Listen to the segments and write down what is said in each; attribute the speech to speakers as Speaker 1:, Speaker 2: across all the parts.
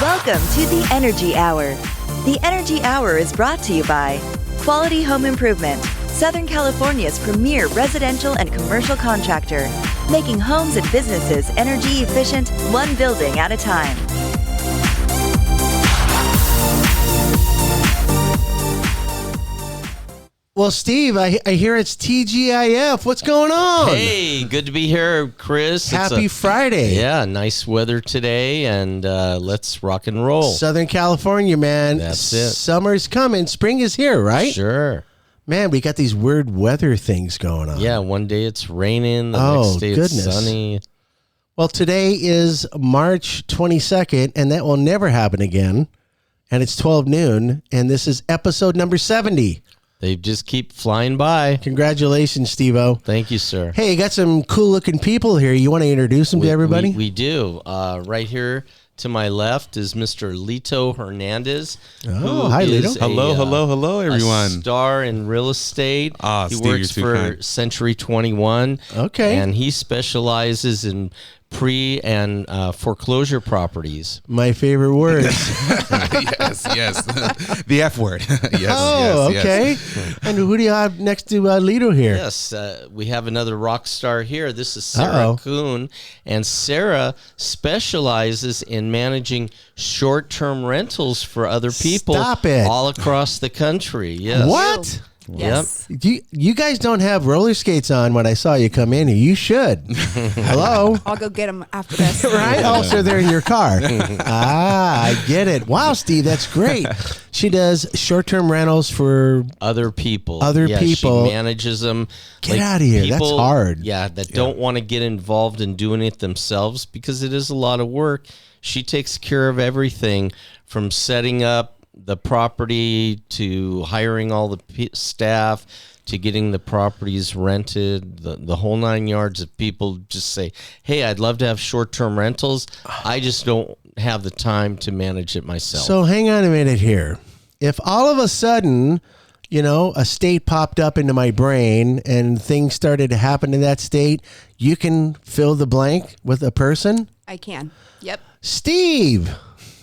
Speaker 1: Welcome to the Energy Hour. The Energy Hour is brought to you by Quality Home Improvement, Southern California's premier residential and commercial contractor, making homes and businesses energy efficient, one building at a time.
Speaker 2: Well, Steve, I hear it's TGIF. What's going on?
Speaker 3: Hey, good to be here, Chris.
Speaker 2: Happy Friday.
Speaker 3: Yeah, nice weather today, and let's rock and roll.
Speaker 2: Southern California, man.
Speaker 3: That's it.
Speaker 2: Summer's coming. Spring is here, right?
Speaker 3: Sure.
Speaker 2: Man, we got these weird weather things going on.
Speaker 3: Yeah, one day it's raining, the next day it's sunny.
Speaker 2: Well, today is March 22nd, and that will never happen again. And it's 12 noon, and this is episode number 70.
Speaker 3: They just keep flying by.
Speaker 2: Congratulations, Steve-O.
Speaker 3: Thank you, sir.
Speaker 2: Hey, you got some cool-looking people here. You want to introduce them to everybody?
Speaker 3: We do. Right here to my left is Mr. Lito Hernandez.
Speaker 2: Oh, hi, Lito.
Speaker 4: Hello, everyone.
Speaker 3: A star in real estate. He
Speaker 4: Steve,
Speaker 3: works for Century 21.
Speaker 2: Okay.
Speaker 3: And he specializes in pre- and foreclosure properties.
Speaker 2: My favorite words.
Speaker 4: yes. The F word.
Speaker 2: Yes, okay.
Speaker 4: Yes.
Speaker 2: And who do you have next to Lito here?
Speaker 3: Yes, we have another rock star here. This is Sarah Kuhn, and Sarah specializes in managing short-term rentals for other people
Speaker 2: Stop it.
Speaker 3: all across the country. Yes.
Speaker 2: What?
Speaker 1: Yes.
Speaker 2: You guys don't have roller skates on when I saw you come in here. You should. Hello?
Speaker 5: I'll go get them after this.
Speaker 2: Right? Oh, so they're in your car. I get it. Wow, Steve, that's great. She does short-term rentals for
Speaker 3: Other people.
Speaker 2: people.
Speaker 3: She manages them.
Speaker 2: Get out of here. That's
Speaker 3: People,
Speaker 2: hard.
Speaker 3: Yeah, that don't want to get involved in doing it themselves because it is a lot of work. She takes care of everything from setting up the property to hiring all the staff to getting the properties rented, the whole 9 yards. Of people just say, hey, I'd love to have short-term rentals. I just don't have the time to manage it myself.
Speaker 2: So hang on a minute here. If all of a sudden, a state popped up into my brain and things started to happen in that state, you can fill the blank with a person?
Speaker 5: I can. Yep.
Speaker 2: Steve!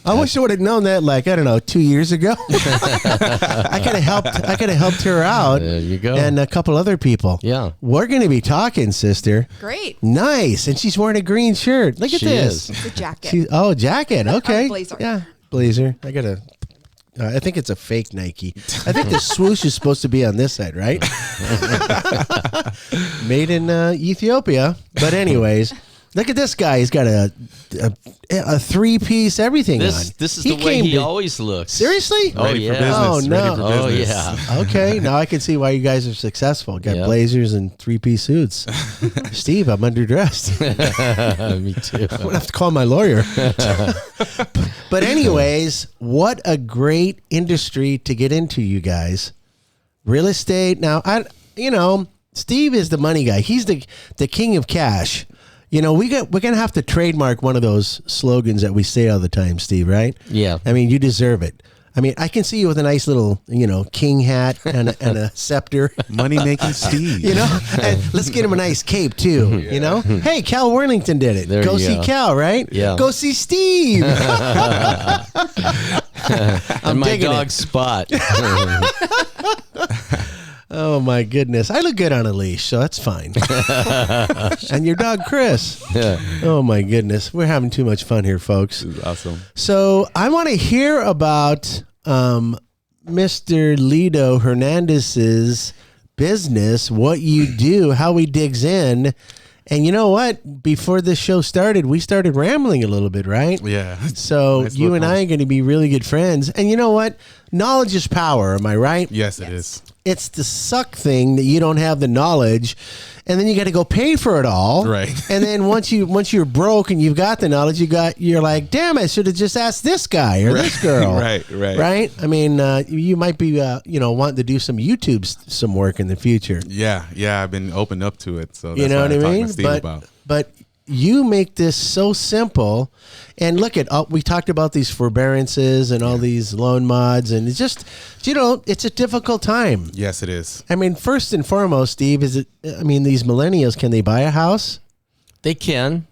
Speaker 2: I wish I would have known that, 2 years ago. I could have helped her out.
Speaker 3: There you go.
Speaker 2: And a couple other people.
Speaker 3: Yeah.
Speaker 2: We're going to be talking, sister.
Speaker 5: Great.
Speaker 2: Nice. And she's wearing a green shirt. Look at
Speaker 3: She
Speaker 2: this.
Speaker 3: is.
Speaker 5: It's a jacket.
Speaker 2: Jacket. Okay.
Speaker 5: blazer.
Speaker 2: Yeah, blazer. I think it's a fake Nike. I think the swoosh is supposed to be on this side, right? Made in Ethiopia. But anyways, look at this guy. He's got a three-piece everything on.
Speaker 3: This is the way he always looks.
Speaker 2: Seriously?
Speaker 3: Oh,
Speaker 4: Ready for
Speaker 3: yeah.
Speaker 4: business.
Speaker 2: Oh, no.
Speaker 4: Ready for
Speaker 3: Oh,
Speaker 4: business.
Speaker 3: yeah.
Speaker 2: Okay, now I can see why you guys are successful. Got
Speaker 3: Yep.
Speaker 2: blazers and three-piece suits. Steve, I'm underdressed.
Speaker 3: Me too.
Speaker 2: I'm going to have to call my lawyer. But anyways, what a great industry to get into, you guys. Real estate. Now, Steve is the money guy. He's the king of cash. We're going to have to trademark one of those slogans that we say all the time, Steve, right?
Speaker 3: Yeah.
Speaker 2: I mean, you deserve it. I mean, I can see you with a nice little, king hat and a scepter.
Speaker 4: Money making Steve.
Speaker 2: And let's get him a nice cape too. Hey, Cal Worthington did it.
Speaker 3: There
Speaker 2: Go
Speaker 3: you
Speaker 2: see
Speaker 3: go.
Speaker 2: Cal, right?
Speaker 3: Yeah.
Speaker 2: Go see Steve.
Speaker 3: And my
Speaker 2: digging
Speaker 3: dog
Speaker 2: it.
Speaker 3: Spot.
Speaker 2: Oh my goodness, I look good on a leash, so that's fine. And your dog Chris.
Speaker 3: Yeah.
Speaker 2: Oh my goodness, we're having too much fun here, folks.
Speaker 4: This is awesome.
Speaker 2: So I want to hear about Mr. Lito Hernandez's business, what you do, how he digs in. And you know what? Before this show started, we started rambling a little bit, right?
Speaker 4: Yeah.
Speaker 2: So
Speaker 4: Nice
Speaker 2: you and
Speaker 4: little
Speaker 2: I are going to be really good friends. And you know what? Knowledge is power. Am I right?
Speaker 4: Yes, it is.
Speaker 2: It's the suck thing that you don't have the knowledge, and then you got to go pay for it all.
Speaker 4: Right.
Speaker 2: And then once you're broke and you've got the knowledge, you're like, damn, I should have just asked this guy or this girl.
Speaker 4: Right.
Speaker 2: Right. I mean, you might be wanting to do some some work in the future.
Speaker 4: Yeah. I've been opened up to it, so that's
Speaker 2: You know what I
Speaker 4: talking
Speaker 2: mean?
Speaker 4: to Steve about.
Speaker 2: But you make this so simple. And look at, we talked about these forbearances and all these loan mods, and it's just, it's a difficult time.
Speaker 4: Yes, it is.
Speaker 2: I mean, first and foremost, Steve, these millennials, can they buy a house?
Speaker 3: They can.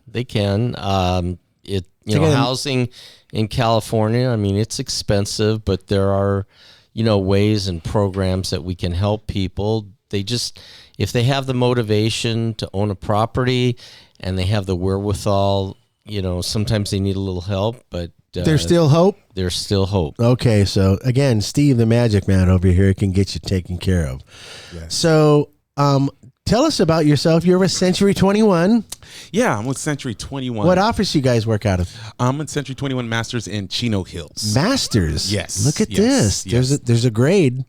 Speaker 3: You know, housing in California, I mean, it's expensive, but there are, ways and programs that we can help people. They just, if they have the motivation to own a property and they have the wherewithal, sometimes they need a little help, but
Speaker 2: there's still hope.
Speaker 3: There's still hope.
Speaker 2: Okay, so again, Steve, the magic man over here, can get you taken care of.
Speaker 4: Yes.
Speaker 2: So, tell us about yourself. You're with Century 21.
Speaker 4: Yeah, I'm with Century 21.
Speaker 2: What office you guys work out of?
Speaker 4: I'm at Century 21 Masters in Chino Hills.
Speaker 2: Masters.
Speaker 4: Yes.
Speaker 2: Look at
Speaker 4: Yes.
Speaker 2: this.
Speaker 4: Yes.
Speaker 2: There's a grade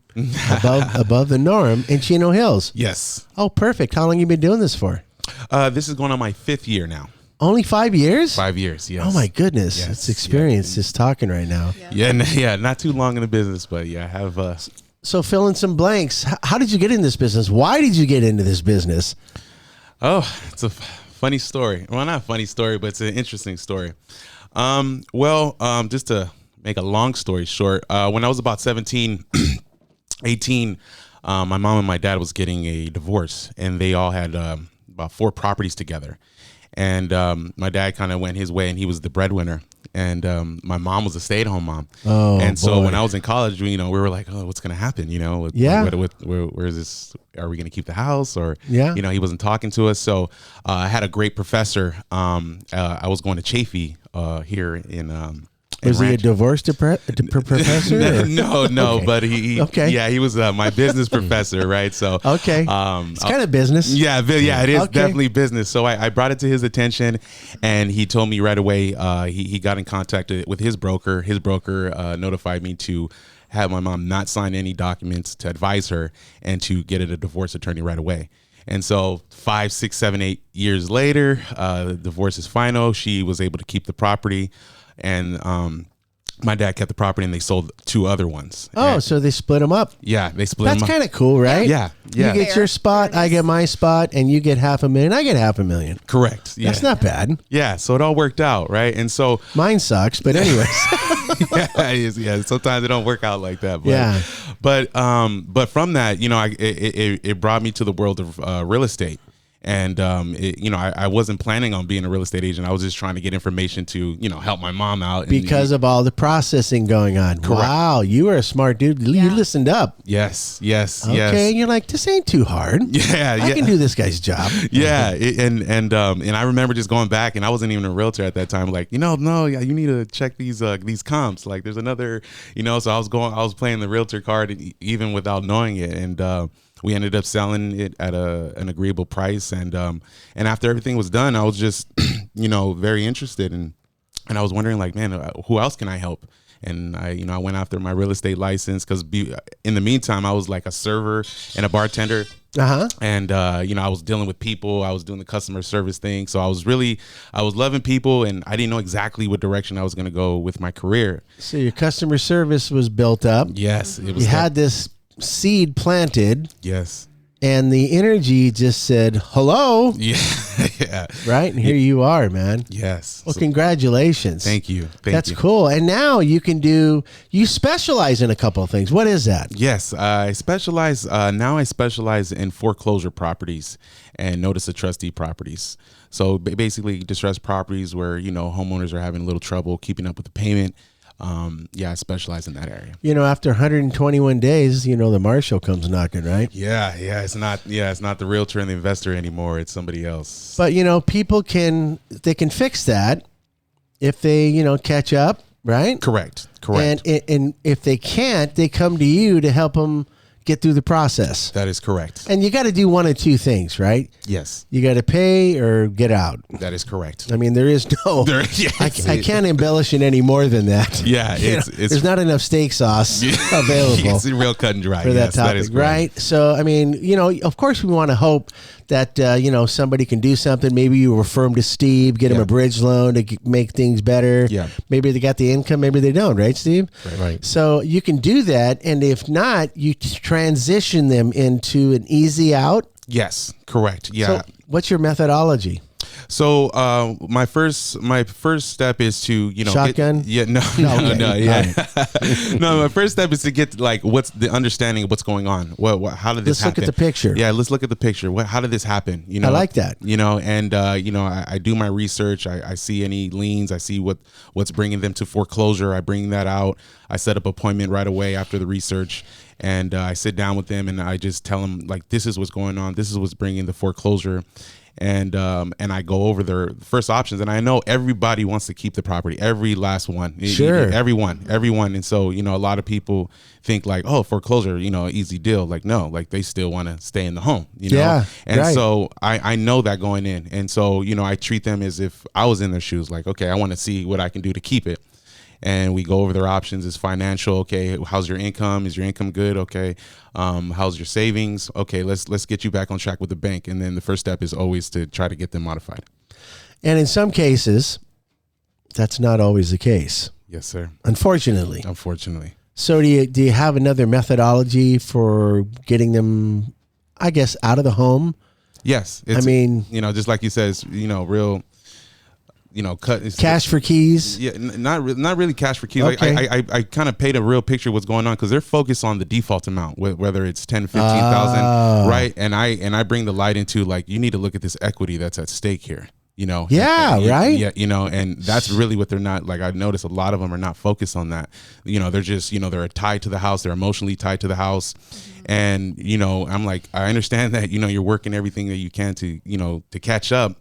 Speaker 2: above the norm in Chino Hills.
Speaker 4: Yes.
Speaker 2: Oh, perfect. How long you been doing this for?
Speaker 4: This is going on my 5th year now.
Speaker 2: Only 5 years?
Speaker 4: 5 years, yes.
Speaker 2: Oh my goodness.
Speaker 4: Yes,
Speaker 2: It's experience just talking right now.
Speaker 4: Yeah, not too long in the business, but yeah, I have...
Speaker 2: So fill in some blanks. How did you get in this business? Why did you get into this business?
Speaker 4: Oh, it's a funny story. Well, not a funny story, but it's an interesting story. Just to make a long story short, when I was about 17, 18, my mom and my dad was getting a divorce, and they all had about 4 properties together. And my dad kind of went his way, and he was the breadwinner. And my mom was a stay-at-home mom.
Speaker 2: Oh,
Speaker 4: and so
Speaker 2: boy.
Speaker 4: when I was in college, we were like, oh, what's going to happen? Where is this? Are we going to keep the house? Or, he wasn't talking to us. So I had a great professor. I was going to Chafee here in
Speaker 2: Was he a divorced professor?
Speaker 4: No,
Speaker 2: Okay.
Speaker 4: but he was my business professor, right? So
Speaker 2: okay, it's kind of business.
Speaker 4: Yeah, it is
Speaker 2: Okay.
Speaker 4: definitely business. So I brought it to his attention, and he told me right away. He got in contact with his broker. His broker notified me to have my mom not sign any documents to advise her, and to get a divorce attorney right away. And so 5, 6, 7, 8 years later, the divorce is final. She was able to keep the property. And my dad kept the property, and they sold 2 other ones.
Speaker 2: Oh,
Speaker 4: And,
Speaker 2: so they split them up.
Speaker 4: yeah, they split them
Speaker 2: That's
Speaker 4: up.
Speaker 2: kind of cool, right?
Speaker 4: Yeah.
Speaker 2: You get
Speaker 5: Fair.
Speaker 2: your spot,
Speaker 5: Fair it
Speaker 2: I
Speaker 5: is.
Speaker 2: get my spot, and you get $500,000. I get $500,000.
Speaker 4: Correct. Yeah.
Speaker 2: That's not bad.
Speaker 4: Yeah, so it all worked out, right? And so
Speaker 2: Mine sucks, but anyways.
Speaker 4: yeah, sometimes it don't work out like that. But,
Speaker 2: Yeah.
Speaker 4: But from that, it brought me to the world of real estate. And, I wasn't planning on being a real estate agent. I was just trying to get information to, help my mom out. And
Speaker 2: Because of all the processing going on.
Speaker 4: Correct.
Speaker 2: Wow, you were a smart dude. You
Speaker 5: Yeah.
Speaker 2: listened up.
Speaker 4: Yes.
Speaker 2: Okay, and you're like, this ain't too hard.
Speaker 4: Yeah.
Speaker 2: I can do this guy's job.
Speaker 4: Yeah, and I remember just going back, and I wasn't even a realtor at that time. Like, no, you need to check these comps. Like, there's another, so I was playing the realtor card even without knowing it, and we ended up selling it at an agreeable price, and after everything was done, I was just very interested, and I was wondering, like, man, who else can I help? And I went after my real estate license, because in the meantime, I was like a server and a bartender. And I was dealing with people. I was doing the customer service thing. So I was loving people, and I didn't know exactly what direction I was going to go with my career.
Speaker 2: So your customer service was built up.
Speaker 4: Yes, it was.
Speaker 2: You had this seed planted,
Speaker 4: yes.
Speaker 2: and the energy just said, hello.
Speaker 4: Yeah.
Speaker 2: Right? And here you are, man.
Speaker 4: Yes.
Speaker 2: Well, congratulations.
Speaker 4: Thank you.
Speaker 2: That's
Speaker 4: you.
Speaker 2: cool. And now you specialize in a couple of things. What is that?
Speaker 4: Yes, I specialize. Now I specialize in foreclosure properties and notice of trustee properties. So basically, distressed properties where homeowners are having a little trouble keeping up with the payment. I specialize in that area.
Speaker 2: After 121 days, the marshal comes knocking, right?
Speaker 4: Yeah. It's not the realtor and the investor anymore. It's somebody else.
Speaker 2: But people can fix that if they catch up, right?
Speaker 4: Correct.
Speaker 2: And if they can't, they come to you to help them get through the process.
Speaker 4: That is correct.
Speaker 2: And you got to do one of two things, right?
Speaker 4: Yes,
Speaker 2: You got to pay or get out.
Speaker 4: that is correct.
Speaker 2: I mean, there is no. I can't embellish it any more than that.
Speaker 4: Yeah, it's
Speaker 2: there's not enough steak sauce available
Speaker 4: It's real cut and dry
Speaker 2: for that topic,
Speaker 4: is correct.
Speaker 2: right? So, I mean, of course, we want to hope that somebody can do something. Maybe you refer them to Steve, get him
Speaker 4: Yeah.
Speaker 2: a bridge loan to make things better.
Speaker 4: Yeah.
Speaker 2: Maybe they got the income, maybe they don't, right, Steve?
Speaker 3: Right.
Speaker 2: So you can do that, and if not, you transition them into an easy out.
Speaker 4: Yes, correct. Yeah.
Speaker 2: So what's your methodology?
Speaker 4: So my first step is to
Speaker 2: shotgun.
Speaker 4: No, my first step is to get like what's the understanding of what's going on. How did this happen?
Speaker 2: Let's look at the picture.
Speaker 4: Yeah, let's look at the picture. How did this happen?
Speaker 2: I like that.
Speaker 4: And I do my research. I see any liens. I see what's bringing them to foreclosure. I bring that out. I set up an appointment right away after the research. And I sit down with them and I just tell them like, this is what's going on. This is what's bringing the foreclosure. And I go over their first options, and I know everybody wants to keep the property, every last one,
Speaker 2: sure,
Speaker 4: everyone. And so, a lot of people think like, oh, foreclosure, easy deal. Like, no, like they still want to stay in the home,
Speaker 2: Yeah,
Speaker 4: and
Speaker 2: right.
Speaker 4: so I know that going in. And so, I treat them as if I was in their shoes. Like, okay, I want to see what I can do to keep it. And we go over their options. Is financial, okay? How's your income? Is your income good? Okay. How's your savings? Okay, let's get you back on track with the bank. And then the first step is always to try to get them modified.
Speaker 2: And in some cases, that's not always the case.
Speaker 4: Yes, sir.
Speaker 2: Unfortunately. So do you have another methodology for getting them, I guess, out of the home?
Speaker 4: Yes. Just like you said, it's, real.
Speaker 2: Cash for keys.
Speaker 4: Yeah, not really cash for keys.
Speaker 2: Okay.
Speaker 4: Like I kind of paint a real picture of what's going on because they're focused on the default amount, whether it's 10, 15,000, right? And I bring the light into like, you need to look at this equity that's at stake here.
Speaker 2: Yeah, right.
Speaker 4: Yeah, and that's really what they're not like. I've noticed a lot of them are not focused on that. They're just, they're tied to the house. They're emotionally tied to the house. And, I'm like, I understand that, you're working everything that you can to, to catch up.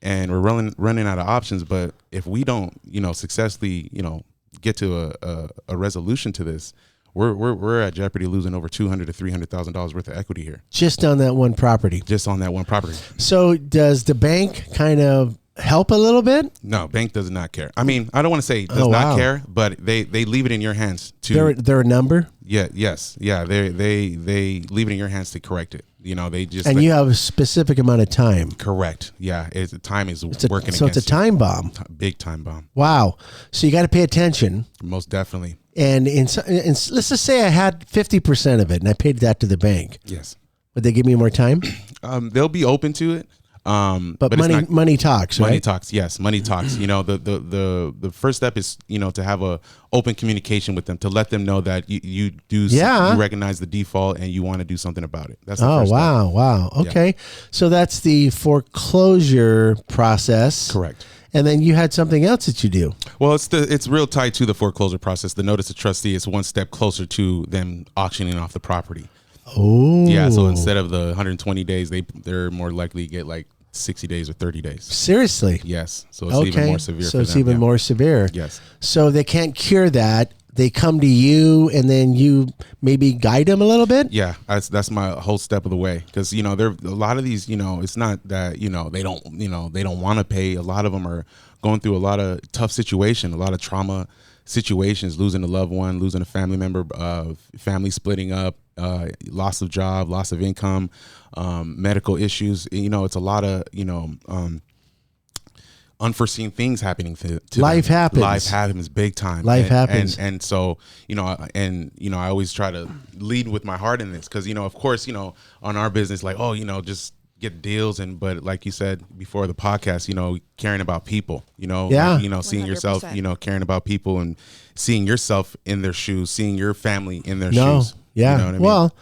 Speaker 4: And we're running out of options. But if we don't, successfully, get to a resolution to this, we're at jeopardy of losing over $200,000 to $300,000 worth of equity here.
Speaker 2: Just on that one property.
Speaker 4: So
Speaker 2: does the bank kind of help a little bit?
Speaker 4: No, bank does not care. I mean, I don't want to say does not care, but they leave it in your hands to.
Speaker 2: They're a number.
Speaker 4: Yeah. Yes. Yeah. They leave it in your hands to correct it. They just.
Speaker 2: And you have a specific amount of time.
Speaker 4: Correct. Yeah. Time is working.
Speaker 2: So it's a time bomb.
Speaker 4: Big time bomb.
Speaker 2: Wow. So you got to pay attention.
Speaker 4: Most definitely.
Speaker 2: And let's just say I had 50% of it and I paid that to the bank.
Speaker 4: Yes.
Speaker 2: Would they give me more time?
Speaker 4: They'll be open to it.
Speaker 2: But money talks, right?
Speaker 4: Money talks. Yes. Money talks. The first step is, to have a open communication with them, to let them know that you recognize the default and you want to do something about it. That's the first step.
Speaker 2: Wow. Okay. Yeah. So that's the foreclosure process.
Speaker 4: Correct.
Speaker 2: And then you had something else that you do.
Speaker 4: Well, it's real tied to the foreclosure process. The notice of trustee is one step closer to them auctioning off the property.
Speaker 2: Oh.
Speaker 4: Yeah, so instead of the 120 days, they're more likely to get like 60 days or 30 days.
Speaker 2: Seriously?
Speaker 4: Yes. So it's even more severe for them.
Speaker 2: So it's even more severe.
Speaker 4: Yes.
Speaker 2: So they can't cure that. They come to you and then you maybe guide them a little bit?
Speaker 4: Yeah, that's my whole step of the way. Because, there a lot of these, it's not that, they don't want to pay. A lot of them are going through a lot of tough situations, a lot of trauma situations, losing a loved one, losing a family member, family splitting up, loss of job, loss of income, medical issues. It's a lot of, unforeseen things happening to
Speaker 2: life
Speaker 4: them.
Speaker 2: happens.
Speaker 4: Life happens big time.
Speaker 2: Happens.
Speaker 4: And so, I always try to lead with my heart in this because, of course, on our business, like, just get deals. But like you said before the podcast, caring about people, seeing
Speaker 5: 100%.
Speaker 4: yourself, caring about people and seeing yourself in their shoes, seeing your family in their shoes.
Speaker 2: Yeah.
Speaker 4: You know what I mean?
Speaker 2: Well,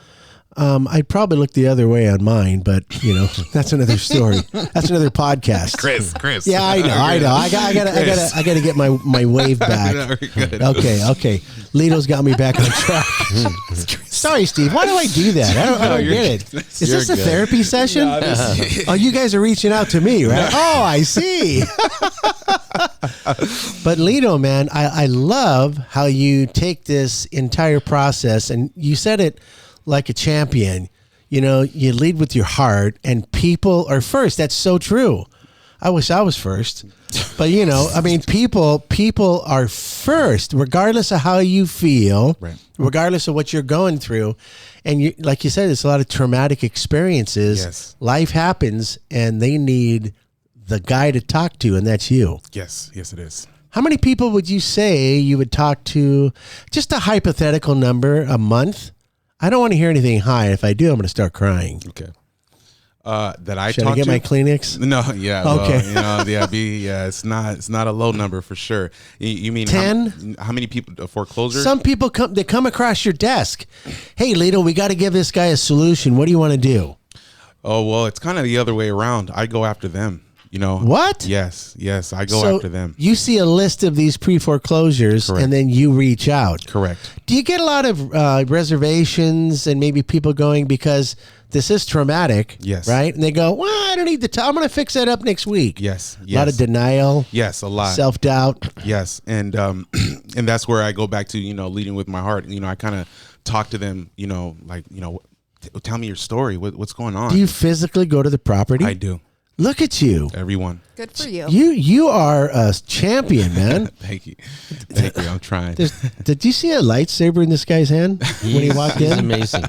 Speaker 2: I'd probably look the other way on mine, but that's another story. That's another podcast.
Speaker 4: Chris.
Speaker 2: Yeah, I know. I gotta get my wave back. Okay. Lito's got me back on track. Sorry, Steve. Why do I do that? I don't get it. Is this a therapy session? Oh, you guys are reaching out to me, right? Oh, I see. But Lito, man, I love how you take this entire process, and you said it like a champion. You lead with your heart, and people are first. That's so true. I wish I was first, but people are first, regardless of how you feel,
Speaker 4: right,
Speaker 2: regardless of what you're going through. And like you said, it's a lot of traumatic experiences.
Speaker 4: Yes.
Speaker 2: Life happens, and they need the guy to talk to, and that's you.
Speaker 4: Yes, it is.
Speaker 2: How many people would you say you would talk to? Just a hypothetical number, a month? I don't want to hear anything high. If I do, I'm going to start crying.
Speaker 4: Okay. That I
Speaker 2: Should I
Speaker 4: talked
Speaker 2: get
Speaker 4: to.
Speaker 2: my Kleenex?
Speaker 4: No, yeah,
Speaker 2: Okay.
Speaker 4: well, it's not a low number for sure. You mean
Speaker 2: 10?
Speaker 4: How many people foreclosure?
Speaker 2: Some people come across your desk. Hey, Lito, we got to give this guy a solution. What do you want to do?
Speaker 4: Oh, well, it's kind of the other way around. I go after them.
Speaker 2: What?
Speaker 4: Yes, I go after them.
Speaker 2: You see a list of these pre-foreclosures,
Speaker 4: Correct.
Speaker 2: and then you reach out.
Speaker 4: Correct.
Speaker 2: Do you get a lot of reservations and maybe people going because this is traumatic?
Speaker 4: Yes.
Speaker 2: Right? And they go, well, I don't need the time. I'm going to fix that up next week.
Speaker 4: Yes.
Speaker 2: A lot of denial.
Speaker 4: Yes, a lot.
Speaker 2: Self-doubt.
Speaker 4: Yes, and and that's where I go back to leading with my heart. I kind of talk to them. Tell me your story. What's going on?
Speaker 2: Do you physically go to the property?
Speaker 4: I do.
Speaker 2: Look at you.
Speaker 4: Everyone.
Speaker 5: Good for you.
Speaker 2: You are a champion, man.
Speaker 4: Thank you. I'm trying.
Speaker 2: Did you see a lightsaber in this guy's hand when he walked
Speaker 3: He's
Speaker 2: in?
Speaker 3: amazing.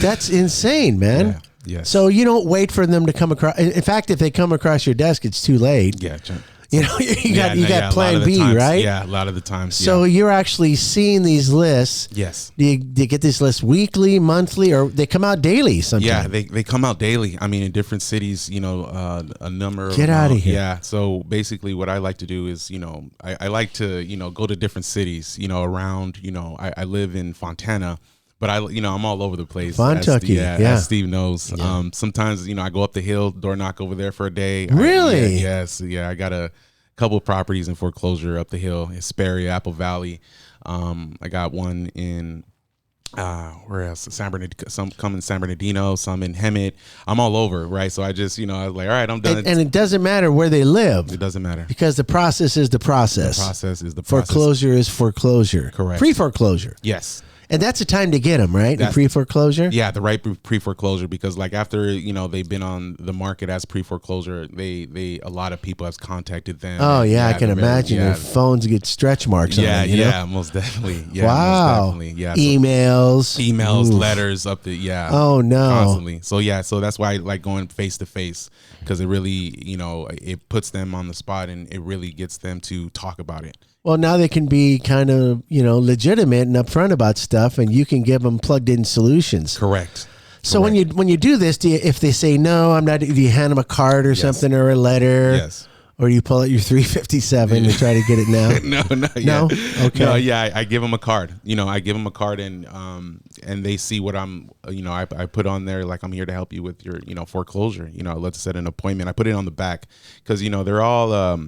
Speaker 2: That's insane, man.
Speaker 4: Yeah. Yes.
Speaker 2: So you don't wait for them to come across. In fact, if they come across your desk, it's too late.
Speaker 4: Yeah.
Speaker 2: You got
Speaker 4: a lot
Speaker 2: plan
Speaker 4: of the
Speaker 2: B,
Speaker 4: times.
Speaker 2: right?
Speaker 4: Yeah, a lot of the times.
Speaker 2: So you're actually seeing these lists.
Speaker 4: yes.
Speaker 2: Do you get these lists weekly, monthly, or they come out daily sometimes?
Speaker 4: Yeah, they come out daily. I mean, in different cities, a number.
Speaker 2: Get out of here.
Speaker 4: Yeah. So basically, what I like to do is, I like to, go to different cities, around. I live in Fontana, but I'm all over the place.
Speaker 2: Fontucky, yeah.
Speaker 4: As Steve knows. Sometimes, I go up the hill, door knock over there for a day.
Speaker 2: Really?
Speaker 4: Yes. Yeah. I got a couple of properties in foreclosure up the hill, Hesperia, Apple Valley. I got one in where else? San Bernardino. Some come in San Bernardino, some in Hemet. I'm all over, right? So I just, I was like, all right, I'm done.
Speaker 2: And it doesn't matter where they live
Speaker 4: It doesn't matter.
Speaker 2: because the process is the process.
Speaker 4: The process is the process.
Speaker 2: Foreclosure is foreclosure.
Speaker 4: Correct.
Speaker 2: Pre-foreclosure.
Speaker 4: Yes.
Speaker 2: And that's the time to get them, right? The
Speaker 4: That-
Speaker 2: pre-foreclosure?
Speaker 4: Yeah, the right pre-foreclosure, because like after they've been on the market as pre-foreclosure, they a lot of people have contacted them.
Speaker 2: Oh,
Speaker 4: And,
Speaker 2: yeah, I can
Speaker 4: they're very-
Speaker 2: imagine
Speaker 4: yeah,
Speaker 2: their phones get stretch marks on
Speaker 4: yeah,
Speaker 2: them. You know?
Speaker 4: yeah, most definitely. Yeah,
Speaker 2: Wow.
Speaker 4: most definitely. Yeah, so
Speaker 2: Emails.
Speaker 4: emails,
Speaker 2: Oof.
Speaker 4: letters up the
Speaker 2: Oh, no.
Speaker 4: constantly. So so that's why I like going face to face, because it really it puts them on the spot and it really gets them to talk about it.
Speaker 2: Well, now they can be kind of, legitimate and upfront about stuff, and you can give them plugged-in solutions.
Speaker 4: Correct.
Speaker 2: So when you do this, if they say no, I'm not, do you hand them a card or something or a letter?
Speaker 4: Yes.
Speaker 2: Or you pull out your 357 and try to get it now?
Speaker 4: No.
Speaker 2: No? Okay.
Speaker 4: No, yeah, I give them a card. I give them a card and they see what I'm, I put on there, like, I'm here to help you with your, foreclosure. Let's set an appointment. I put it on the back because, they're all,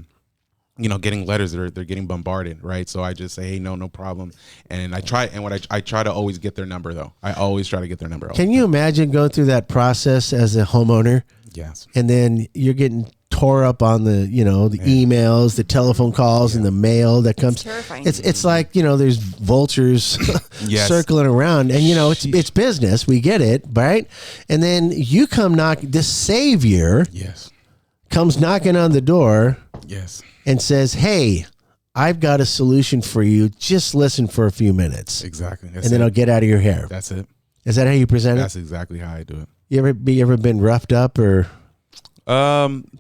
Speaker 4: getting letters, they're getting bombarded, right? So I just say, hey, no problem. And I try to always get their number though. I always try to get their number.
Speaker 2: Can you imagine going through that process as a homeowner?
Speaker 4: Yes.
Speaker 2: And then you're getting tore up on the, the emails, the telephone calls, and the mail that comes.
Speaker 5: terrifying.
Speaker 2: It's like, there's vultures
Speaker 4: Yes.
Speaker 2: circling around, and it's business. We get it, right? And then you come this savior
Speaker 4: Yes.
Speaker 2: comes knocking on the door
Speaker 4: Yes.
Speaker 2: and says, "Hey, I've got a solution for you. Just listen for a few minutes,
Speaker 4: Exactly.
Speaker 2: and then I'll get out of your hair."
Speaker 4: That's it.
Speaker 2: Is that how you present
Speaker 4: That's
Speaker 2: it?
Speaker 4: exactly how I do it.
Speaker 2: You ever been roughed up or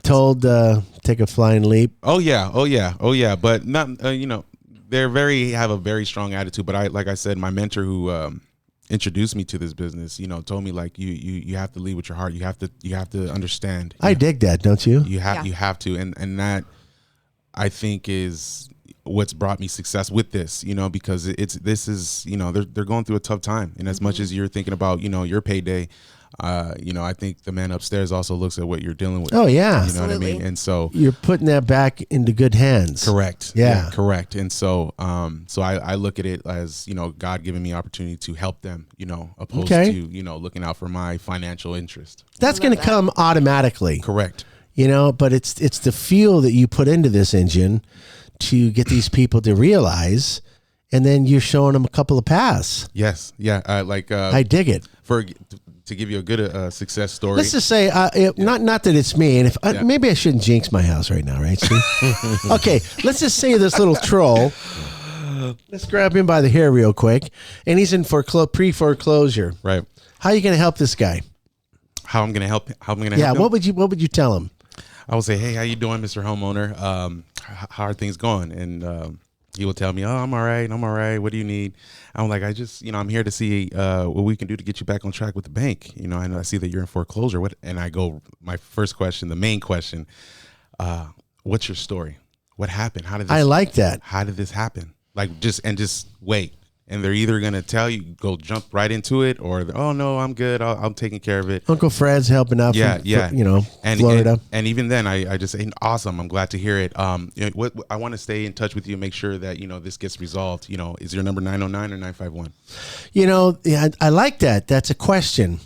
Speaker 2: told take a flying leap?
Speaker 4: Oh yeah. But not, have a very strong attitude. But like I said, my mentor who introduced me to this business, told me like you have to lead with your heart. You have to understand.
Speaker 2: I dig that, don't you?
Speaker 4: You have to, and that I think is what's brought me success with this, because they're going through a tough time, and as much as you're thinking about your payday, I think the man upstairs also looks at what you're dealing with.
Speaker 2: Oh yeah,
Speaker 4: You know what I mean?
Speaker 5: Absolutely.
Speaker 4: And so
Speaker 2: you're putting that back into good hands.
Speaker 4: correct.
Speaker 2: Yeah.
Speaker 4: Correct. And so I look at it as, God giving me opportunity to help them, opposed
Speaker 2: Okay.
Speaker 4: to, looking out for my financial interest.
Speaker 2: That's
Speaker 5: I
Speaker 2: going
Speaker 5: love
Speaker 2: to come automatically,
Speaker 4: Correct.
Speaker 2: but it's the fuel that you put into this engine to get these people to realize, and then you're showing them a couple of paths.
Speaker 4: Yes. Yeah.
Speaker 2: I dig it.
Speaker 4: To give you a good success story.
Speaker 2: Let's just say, not that it's me, and if maybe I shouldn't jinx my house right now, right? Steve? Okay, let's just say this little troll. Let's grab him by the hair real quick, and he's in pre-foreclosure.
Speaker 4: Right.
Speaker 2: How are you going to help this guy?
Speaker 4: How I'm going to help. How I'm going to
Speaker 2: Yeah,
Speaker 4: help him?
Speaker 2: what would you tell him?
Speaker 4: I would say, hey, how you doing, Mr. Homeowner? How are things going? And he will tell me, "Oh, I'm all right. What do you need?" I'm like, "I just, I'm here to see what we can do to get you back on track with the bank. And I see that you're in foreclosure. What?" And I go, my first question, the main question, what's your story? What happened? How did this,
Speaker 2: I like that.
Speaker 4: How did this happen? Like, just wait. And they're either going to tell you, go jump right into it, or, "Oh, no, I'm good. I'm taking care of it."
Speaker 2: Uncle Fred's helping out from Florida.
Speaker 4: And even then, I just say, "Awesome. I'm glad to hear it." What I want to stay in touch with you, make sure that, this gets resolved. Is your number 909 or 951?
Speaker 2: I like that. That's a question.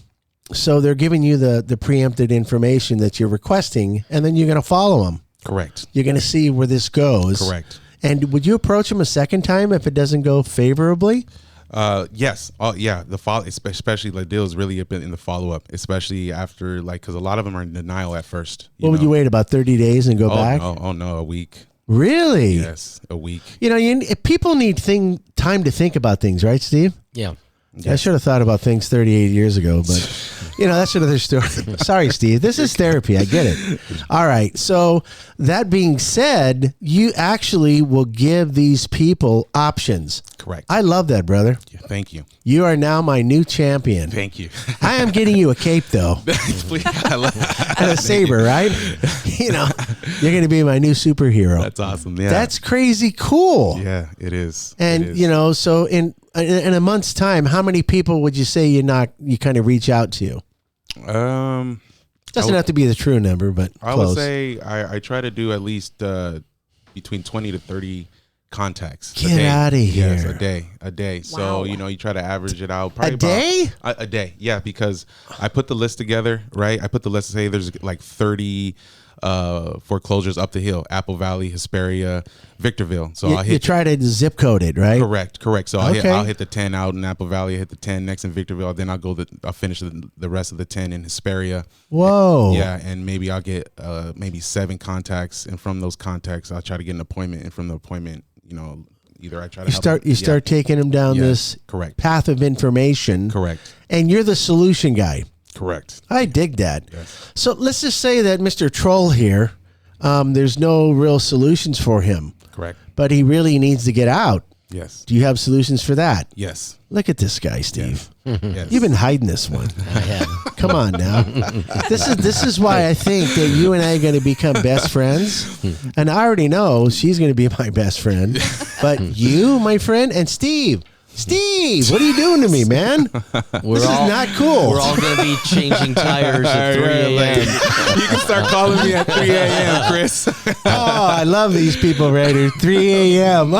Speaker 2: So they're giving you the preempted information that you're requesting, and then you're going to follow them.
Speaker 4: Correct.
Speaker 2: You're going to see where this goes.
Speaker 4: Correct.
Speaker 2: And would you approach them a second time if it doesn't go favorably?
Speaker 4: Yes. The follow, especially like deals really in the follow up, especially after because a lot of them are in denial at first.
Speaker 2: Would you wait about 30 days and go back?
Speaker 4: No, a week.
Speaker 2: Really?
Speaker 4: Yes, a week.
Speaker 2: People need time to think about things, right, Steve?
Speaker 3: Yeah.
Speaker 2: Yes. I should have thought about things 38 years ago, but that's another story. Sorry, Steve. This is therapy. I get it. All right. So that being said, you actually will give these people options.
Speaker 4: Correct.
Speaker 2: I love that, brother.
Speaker 4: Yeah, thank you.
Speaker 2: You are now my new champion.
Speaker 4: Thank you.
Speaker 2: I am getting you a cape, though. And a saber, right? You're going to be my new superhero.
Speaker 4: That's awesome. Yeah.
Speaker 2: That's crazy cool.
Speaker 4: Yeah, it is.
Speaker 2: And,
Speaker 4: it is.
Speaker 2: So in a month's time, how many people would you say you kind of reach out to? Doesn't have to be the true number, but
Speaker 4: I
Speaker 2: close.
Speaker 4: would say I try to do at least between 20 to 30 contacts.
Speaker 2: Get out of here.
Speaker 4: Yes, a day. So, you try to average it out. Probably
Speaker 2: a day?
Speaker 4: A day, yeah, because I put the list together, right? I put the list to say there's like 30 foreclosures up the hill: Apple Valley, Hesperia, Victorville. So
Speaker 2: you try to zip code it, right?
Speaker 4: Correct. So I'll hit the 10 out in Apple Valley. I hit the 10 next in Victorville. Then I'll finish the rest of the 10 in Hesperia.
Speaker 2: Whoa.
Speaker 4: Yeah, and maybe I'll get maybe 7 contacts, and from those contacts, I'll try to get an appointment. And from the appointment, either I try to
Speaker 2: start taking them down this path of information.
Speaker 4: Correct.
Speaker 2: And you're the solution guy.
Speaker 4: Correct.
Speaker 2: I dig that.
Speaker 4: Yes.
Speaker 2: So let's just say that Mr. Troll here, there's no real solutions for him.
Speaker 4: Correct.
Speaker 2: But he really needs to get out.
Speaker 4: Yes.
Speaker 2: Do you have solutions for that?
Speaker 4: Yes.
Speaker 2: Look at this guy, Steve.
Speaker 4: Yes.
Speaker 2: You've been hiding this one.
Speaker 3: I have.
Speaker 2: Come on now. This is why I think that you and I are going to become best friends. And I already know she's going to be my best friend. But you, my friend, and Steve, what are you doing to me, man? This is not cool.
Speaker 3: We're all going to be changing tires at 3 a.m.
Speaker 4: You can start calling me at 3 a.m., Chris.
Speaker 2: Oh, I love these people right here. 3 a.m.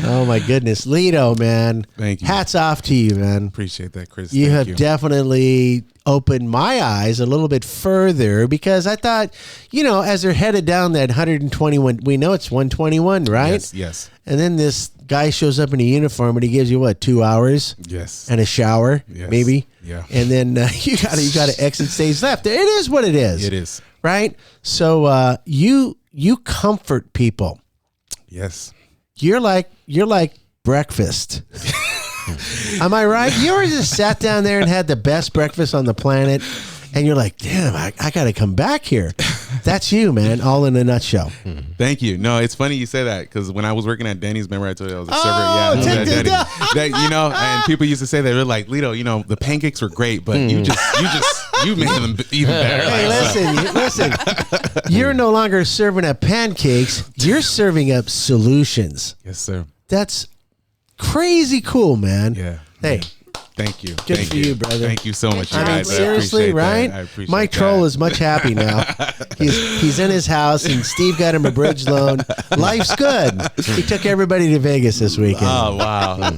Speaker 2: Oh, my goodness. Lito, man.
Speaker 4: Thank you.
Speaker 2: Hats off to you, man.
Speaker 4: Appreciate that, Chris.
Speaker 2: You
Speaker 4: Thank
Speaker 2: have definitely opened my eyes a little bit further, because I thought, as they're headed down that 121, we know it's 121, right?
Speaker 4: Yes.
Speaker 2: And then this guy shows up in a uniform and he gives you 2 hours?
Speaker 4: Yes.
Speaker 2: And a shower, maybe?
Speaker 4: Yeah.
Speaker 2: And then you gotta exit stage left. It is what it is.
Speaker 4: It is.
Speaker 2: Right? So you comfort people.
Speaker 4: Yes.
Speaker 2: You're like breakfast. Am I right? You ever just sat down there and had the best breakfast on the planet, and you're like, damn, I got to come back here. That's you, man, all in a nutshell.
Speaker 4: Thank you. No, it's funny you say that, because when I was working at Denny's, remember I told you I was a server?
Speaker 2: Oh,
Speaker 4: Yeah, and people used to say that. They're like, Lito, the pancakes were great, but you made them even better.
Speaker 2: Hey, listen. You're no longer serving up pancakes. You're serving up solutions.
Speaker 4: Yes, sir.
Speaker 2: That's crazy cool, man.
Speaker 4: Yeah.
Speaker 2: Hey.
Speaker 4: Thank you.
Speaker 2: Good for you, brother.
Speaker 4: Thank you so much.
Speaker 2: I mean,
Speaker 4: guys.
Speaker 2: seriously, right?
Speaker 4: I appreciate
Speaker 2: My troll
Speaker 4: that.
Speaker 2: is much happy now. He's in his house, and Steve got him a bridge loan. Life's good. He took everybody to Vegas this weekend.
Speaker 4: Oh, wow.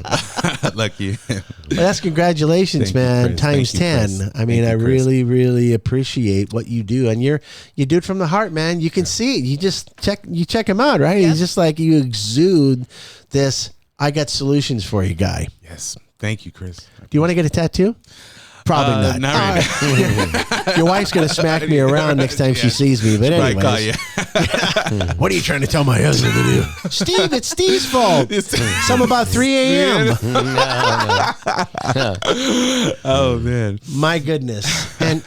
Speaker 4: Lucky.
Speaker 2: Well, that's congratulations, man.
Speaker 4: Chris.
Speaker 2: Times
Speaker 4: Thank you,
Speaker 2: 10.
Speaker 4: Chris.
Speaker 2: I mean,
Speaker 4: Thank you,
Speaker 2: I
Speaker 4: Chris.
Speaker 2: really, really appreciate what you do, and you do it from the heart, man. You can see it. You just check him out, right?
Speaker 5: Yep.
Speaker 2: He's just like, you exude this. I got solutions for you, guy.
Speaker 4: Yes. Thank you, Chris.
Speaker 2: Do you want to get a tattoo? Probably not.
Speaker 4: Not right.
Speaker 2: Your wife's gonna smack me around next time she sees me. But
Speaker 4: Right, call
Speaker 2: anyways,
Speaker 4: you.
Speaker 2: what are you trying to tell my husband to do? Steve, it's Steve's fault. Some about 3 a.m.
Speaker 4: Oh, man.
Speaker 2: My goodness. And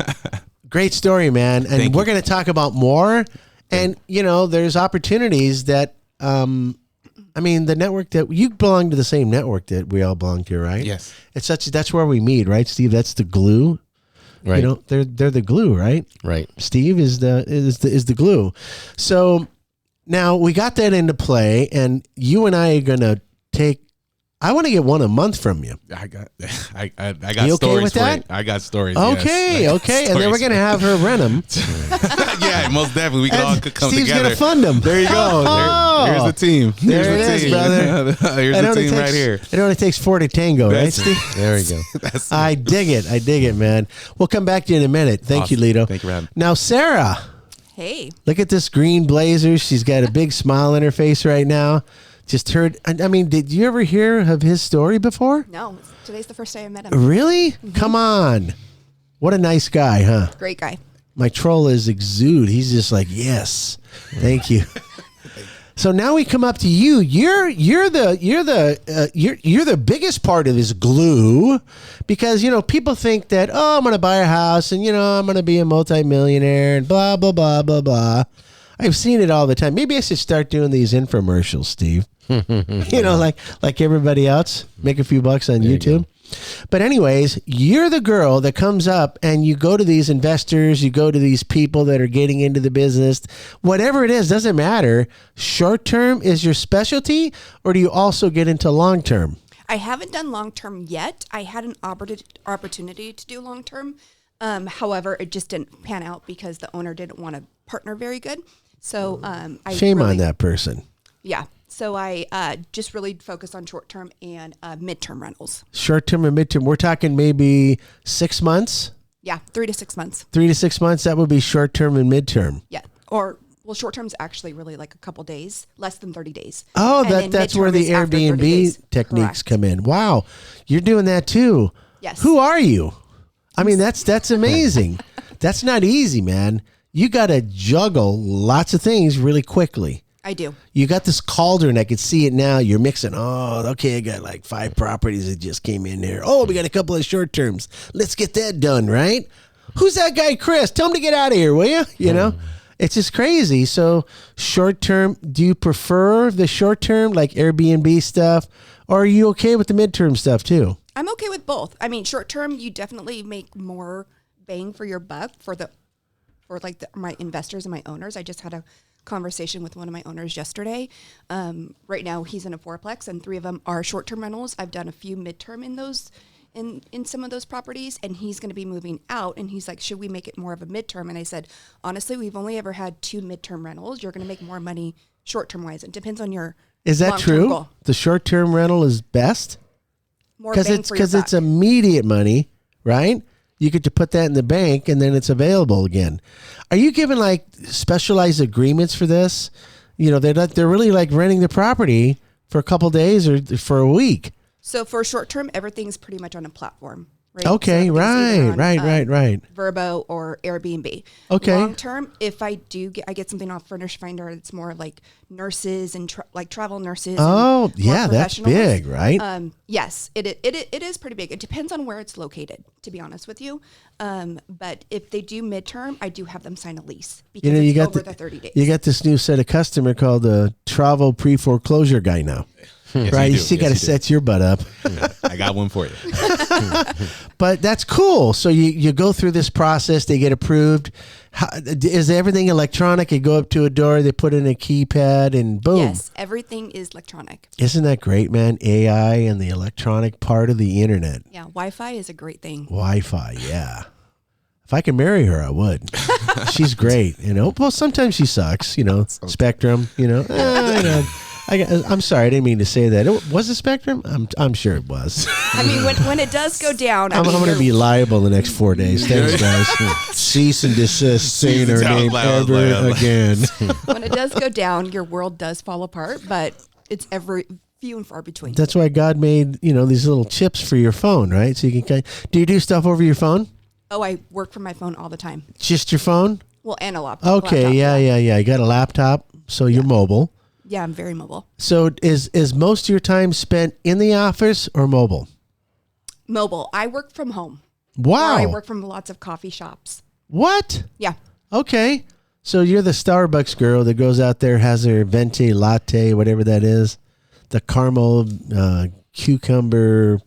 Speaker 2: great story, man. And
Speaker 4: Thank
Speaker 2: we're
Speaker 4: you.
Speaker 2: going to talk about more. And, there's opportunities that I mean, the network that you belong to, the same network that we all belong to, right?
Speaker 4: Yes.
Speaker 2: That's where we meet, right, Steve? That's the glue.
Speaker 3: Right.
Speaker 2: You know, they're the glue, right?
Speaker 3: Right.
Speaker 2: Steve is the glue. So now we got that into play, and you and I are gonna take. I want to get one a month from you.
Speaker 4: I got
Speaker 2: You okay
Speaker 4: stories
Speaker 2: with
Speaker 4: for
Speaker 2: that?
Speaker 4: you. I got stories.
Speaker 2: Okay,
Speaker 4: yes.
Speaker 2: okay, and then we're gonna have her rent them.
Speaker 4: Yeah, most definitely. We can all come
Speaker 2: Steve's
Speaker 4: together.
Speaker 2: gonna fund them.
Speaker 4: There you go.
Speaker 2: Oh.
Speaker 4: Here's the team.
Speaker 2: There
Speaker 4: Here's
Speaker 2: it
Speaker 4: the
Speaker 2: is,
Speaker 4: team.
Speaker 2: brother.
Speaker 4: Here's the team right here.
Speaker 2: It only takes 4 to tango, right,
Speaker 4: That's-
Speaker 2: Steve?
Speaker 3: There we go.
Speaker 4: That's
Speaker 2: I dig it, man. We'll come back to you in a minute. Thank you,
Speaker 4: Awesome.
Speaker 2: Lito.
Speaker 4: Thank you for having me.
Speaker 2: Now, Sarah,
Speaker 5: Hey.
Speaker 2: look at this green blazer. She's got a big smile on her face right now. Just heard. I mean, did you ever hear of his story before?
Speaker 5: No, today's the first day I met him.
Speaker 2: Really? Come on. What a nice guy, huh?
Speaker 5: Great guy.
Speaker 2: My troll is exude. He's just like, yes, thank you. So now we come up to you. You're the biggest part of this glue, because people think that, oh, I'm gonna buy a house and I'm gonna be a multimillionaire and blah blah blah blah blah. I've seen it all the time. Maybe I should start doing these infomercials, Steve. like everybody else, make a few bucks on YouTube. But anyways, you're the girl that comes up and you go to these investors, you go to these people that are getting into the business, whatever it is, doesn't matter. Short term is your specialty, or do you also get into long term?
Speaker 5: I haven't done long term yet. I had an opportunity to do long term. However, it just didn't pan out because the owner didn't want to partner very good. So
Speaker 2: Shame on that person.
Speaker 5: Yeah. So I just really focused on short term and midterm rentals.
Speaker 2: Short term and midterm. We're talking maybe 6 months,
Speaker 5: Yeah, 3 to 6 months.
Speaker 2: 3 to 6 months. That would be short term and midterm.
Speaker 5: Yeah. Or, well, short term is actually really like a couple days, less than 30 days.
Speaker 2: Oh,
Speaker 5: And then
Speaker 2: that's where
Speaker 5: midterm
Speaker 2: the
Speaker 5: is after 30
Speaker 2: Airbnb
Speaker 5: days.
Speaker 2: techniques
Speaker 5: Correct.
Speaker 2: come in. Wow, you're doing that too.
Speaker 5: Yes.
Speaker 2: Who are you? I mean, that's amazing. That's not easy, man. You got to juggle lots of things really quickly.
Speaker 5: I do.
Speaker 2: You got this cauldron. I could see it now. You're mixing. Oh, okay. I got like 5 properties that just came in there. Oh, we got a couple of short terms. Let's get that done, right? Who's that guy, Chris? Tell him to get out of here, will you? You know, it's just crazy. So short term, do you prefer the short term, like Airbnb stuff, or are you okay with the midterm stuff too?
Speaker 5: I'm okay with both. I mean, short term, you definitely make more bang for your buck for my investors and my owners. I just had a conversation with one of my owners yesterday. Right now, he's in a fourplex, and 3 of them are short-term rentals. I've done a few midterm in those, in some of those properties, and he's going to be moving out. And he's like, "Should we make it more of a midterm?" And I said, "Honestly, we've only ever had 2 midterm rentals. You're going to make more money short-term wise. It depends on your
Speaker 2: Is that
Speaker 5: long-term
Speaker 2: true?
Speaker 5: goal.
Speaker 2: The short term rental is best
Speaker 5: More
Speaker 2: because
Speaker 5: bang
Speaker 2: it's
Speaker 5: for your buck.
Speaker 2: immediate money, right? You get to put that in the bank and then it's available again. Are you given like specialized agreements for this? They're really like renting the property for a couple days or for a week.
Speaker 5: So for short term, everything's pretty much on a platform, right?
Speaker 2: Okay,
Speaker 5: So everything's either on,
Speaker 2: right.
Speaker 5: Verbo or Airbnb.
Speaker 2: Okay.
Speaker 5: Long term, if I get something off Furnish Finder, it's more like nurses and travel nurses.
Speaker 2: Oh,
Speaker 5: and more
Speaker 2: yeah, that's
Speaker 5: professionals.
Speaker 2: big, right?
Speaker 5: Yes, it is pretty big. It depends on where it's located, to be honest with you. But if they do midterm, I do have them sign a lease because
Speaker 2: You
Speaker 5: it's
Speaker 2: got
Speaker 5: over the 30 days.
Speaker 2: You got this new set of customer called the travel pre-foreclosure guy now.
Speaker 4: Yes,
Speaker 2: Right,
Speaker 4: you
Speaker 2: you
Speaker 4: do.
Speaker 2: still
Speaker 4: Yes,
Speaker 2: got to
Speaker 4: you do.
Speaker 2: set your butt up.
Speaker 4: I got one for you.
Speaker 2: But that's cool. So you go through this process, they get approved. Is everything electronic? You go up to a door, they put in a keypad, and boom.
Speaker 5: Yes, everything is electronic.
Speaker 2: Isn't that great, man? AI and the electronic part of the internet.
Speaker 5: Yeah, Wi-Fi is a great thing.
Speaker 2: Wi-Fi, yeah. If I could marry her, I would. She's great, Well, sometimes she sucks, Spectrum, I'm sorry, I didn't mean to say that. Was it Spectrum? I'm sure it was.
Speaker 5: I mean, when it does go down,
Speaker 2: I'm going to be liable the next 4 days. Thanks, guys. Cease and desist saying her name ever again.
Speaker 5: when it does go down, your world does fall apart, but it's every few and far between.
Speaker 2: That's why God made, these little chips for your phone, right? So you can do you do stuff over your phone?
Speaker 5: Oh, I work from my phone all the time.
Speaker 2: Just your phone?
Speaker 5: Well, and a laptop.
Speaker 2: Okay, yeah. You got a laptop, so you're mobile.
Speaker 5: Yeah, I'm very mobile.
Speaker 2: So is most of your time spent in the office or mobile?
Speaker 5: Mobile. I work from home.
Speaker 2: Wow.
Speaker 5: Or I work from lots of coffee shops.
Speaker 2: What?
Speaker 5: Yeah.
Speaker 2: Okay. So you're the Starbucks girl that goes out there, has her venti latte, whatever that is, the caramel cucumber.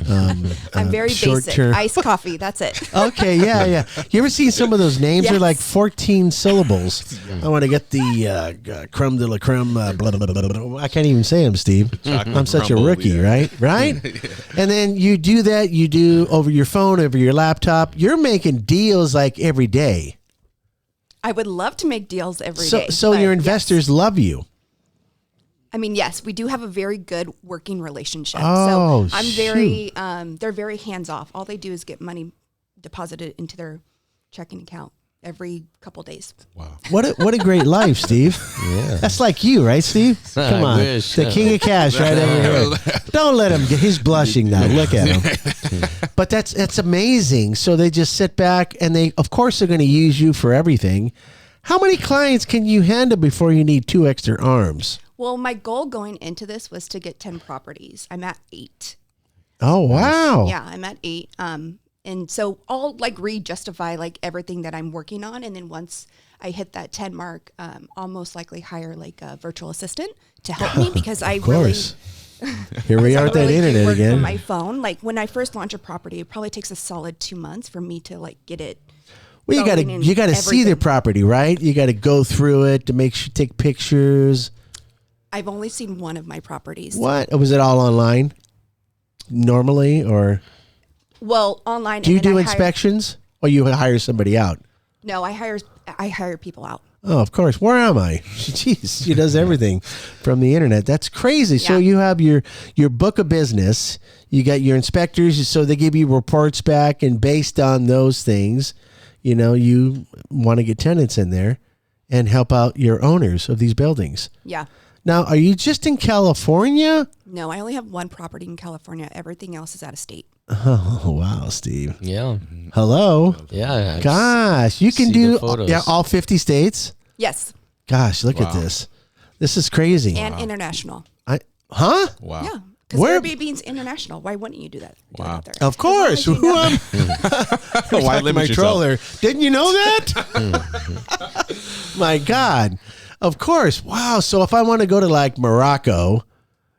Speaker 5: I'm very
Speaker 2: short
Speaker 5: basic.
Speaker 2: term.
Speaker 5: Iced coffee. That's it.
Speaker 2: Okay, yeah. You ever seen some of those names? They're
Speaker 5: Yes.
Speaker 2: like 14 syllables. I want to get the creme de la creme. Blah, blah, blah, blah, blah. I can't even say them, Steve. I'm such a
Speaker 4: crumble,
Speaker 2: rookie,
Speaker 4: yeah.
Speaker 2: right? And then you do that. You do over your phone, over your laptop. You're making deals like every day.
Speaker 5: I would love to make deals every day.
Speaker 2: So
Speaker 5: but
Speaker 2: your
Speaker 5: yes.
Speaker 2: investors love you.
Speaker 5: I mean, yes, we do have a very good working relationship.
Speaker 2: Oh,
Speaker 5: so I'm very, they're very hands off. All they do is get money deposited into their checking account every couple days.
Speaker 4: Wow.
Speaker 2: What a great life, Steve.
Speaker 3: Yeah.
Speaker 2: That's like you, right, Steve? Come
Speaker 3: I
Speaker 2: on.
Speaker 3: wish.
Speaker 2: The king of cash right over here. Don't let him get, he's blushing now. Look at him. But that's amazing. So they just sit back and they, of course, they're going to use you for everything. How many clients can you handle before you need 2 extra arms?
Speaker 5: Well, my goal going into this was to get 10 properties. I'm at 8.
Speaker 2: Oh, wow.
Speaker 5: Yeah, I'm at 8. And so I'll like re-justify like everything that I'm working on. And then once I hit that 10 mark, I'll most likely hire like a virtual assistant to help me because I
Speaker 2: Of course.
Speaker 5: really...
Speaker 2: Here we are
Speaker 5: I
Speaker 2: at that
Speaker 5: really do
Speaker 2: internet
Speaker 5: work
Speaker 2: again.
Speaker 5: From my phone. Like when I first launch a property, it probably takes a solid 2 months for me to like get it.
Speaker 2: Well, you got
Speaker 5: going
Speaker 2: to
Speaker 5: and
Speaker 2: see the
Speaker 5: everything.
Speaker 2: property, right? You got to go through it to make sure take pictures.
Speaker 5: I've only seen one of my properties.
Speaker 2: What? Was it all online normally, or
Speaker 5: Well, online.
Speaker 2: do you
Speaker 5: and then
Speaker 2: do
Speaker 5: I hire-
Speaker 2: inspections, or you hire somebody out?
Speaker 5: No, I hire people out.
Speaker 2: Oh, of course. Where am I? Jeez, she does everything from the internet. That's crazy. So
Speaker 5: Yeah.
Speaker 2: you have your book of business. You got your inspectors, so they give you reports back, and based on those things, you want to get tenants in there and help out your owners of these buildings.
Speaker 5: Yeah.
Speaker 2: Now, are you just in California?
Speaker 5: No, I only have one property in California. Everything else is out of state.
Speaker 2: Oh, wow, Steve.
Speaker 3: Yeah.
Speaker 2: Hello.
Speaker 3: Yeah.
Speaker 2: Gosh, you can
Speaker 3: see
Speaker 2: do
Speaker 3: the photos.
Speaker 2: all 50 states?
Speaker 5: Yes,
Speaker 2: Gosh, look at
Speaker 4: Wow.
Speaker 2: this. This is crazy.
Speaker 5: and international.
Speaker 2: Huh?
Speaker 4: Wow.
Speaker 5: Yeah, because
Speaker 2: Where-
Speaker 5: Airbnb's international. Why wouldn't you do that? Do it
Speaker 4: Wow.
Speaker 5: out there?
Speaker 2: Of course.
Speaker 5: As long as
Speaker 2: Who
Speaker 5: you know.
Speaker 2: am
Speaker 4: Why
Speaker 2: my
Speaker 4: limit yourself?
Speaker 2: troller? Didn't you know that? My God. Of course. Wow. So if I want to go to like Morocco,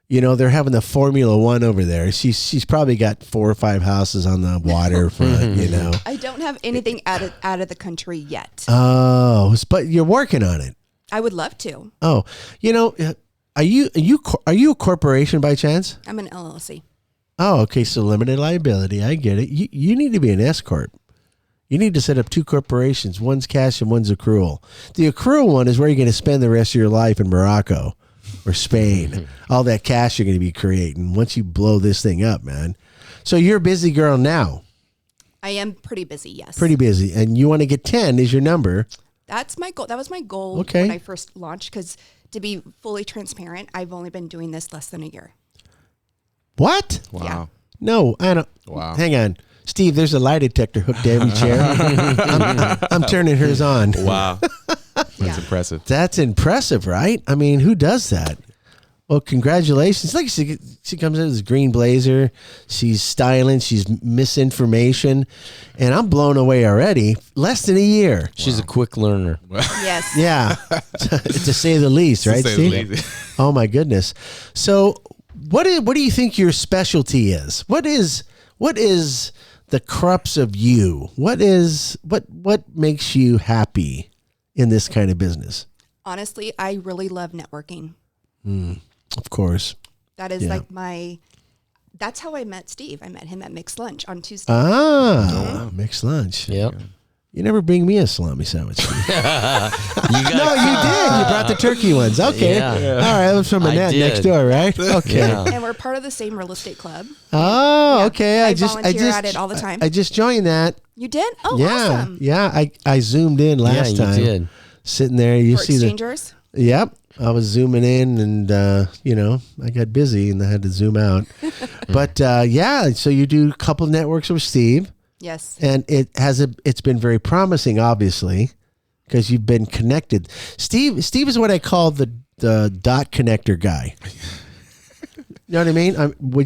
Speaker 2: they're having the Formula One over there. She's probably got 4 or 5 houses on the waterfront,
Speaker 5: I don't have anything out of the country yet.
Speaker 2: Oh, but you're working on it.
Speaker 5: I would love to.
Speaker 2: Oh, are you a corporation by chance?
Speaker 5: I'm an LLC.
Speaker 2: Oh, okay. So limited liability. I get it. You need to be an S corp. You need to set up 2 corporations. One's cash and one's accrual. The accrual one is where you're going to spend the rest of your life in Morocco or Spain. All that cash you're going to be creating once you blow this thing up, man. So you're a busy girl now.
Speaker 5: I am pretty busy. Yes.
Speaker 2: Pretty busy. And you want to get 10 is your number.
Speaker 5: That's my goal. That was my goal
Speaker 2: Okay.
Speaker 5: when I first launched. Because to be fully transparent, I've only been doing this less than a year.
Speaker 2: What?
Speaker 4: Wow.
Speaker 5: Yeah.
Speaker 2: No, I don't.
Speaker 4: Wow.
Speaker 2: Hang on. Steve, there's a lie detector hooked to every chair. I'm turning hers on.
Speaker 4: Wow. That's
Speaker 5: Yeah.
Speaker 4: impressive.
Speaker 2: That's impressive, right? I mean, who does that? Well, congratulations. Like she comes in with this green blazer. She's styling. She's misinformation. And I'm blown away already. Less than a year.
Speaker 3: She's a quick learner.
Speaker 5: Yes.
Speaker 2: Yeah. To say the least, right,
Speaker 4: Say
Speaker 2: Steve?
Speaker 4: the least.
Speaker 2: Oh, my goodness. So what do you think your specialty is? What is the crux of you? What makes you happy in this kind of business?
Speaker 5: Honestly, I really love networking.
Speaker 2: Of course.
Speaker 5: That is
Speaker 2: Yeah.
Speaker 5: that's how I met Steve. I met him at Mixed Lunch on Tuesday.
Speaker 2: Mixed lunch.
Speaker 3: Yep.
Speaker 2: You never bring me a salami sandwich. Steve.
Speaker 3: You got
Speaker 2: No, you did. You brought the turkey ones. Okay.
Speaker 3: Yeah.
Speaker 2: All right. That was from
Speaker 3: I
Speaker 2: Annette
Speaker 3: did.
Speaker 2: next door, right? Okay.
Speaker 3: Yeah.
Speaker 5: And we're part of the same real estate club.
Speaker 2: Oh,
Speaker 5: Yeah.
Speaker 2: okay.
Speaker 5: I volunteer at it all the time.
Speaker 2: I just joined that.
Speaker 5: You did? Oh,
Speaker 2: Yeah.
Speaker 5: awesome.
Speaker 2: Yeah. I zoomed in last
Speaker 3: Yeah,
Speaker 2: time.
Speaker 3: you did.
Speaker 2: Sitting there, you
Speaker 5: For
Speaker 2: see the.
Speaker 5: exchangers?
Speaker 2: Yep. I was zooming in and, I got busy and I had to zoom out. But, so you do a couple of networks with Steve,
Speaker 5: Yes.
Speaker 2: and it's been very promising, obviously, because you've been connected. Steve is what I call the dot connector guy. You know what I mean?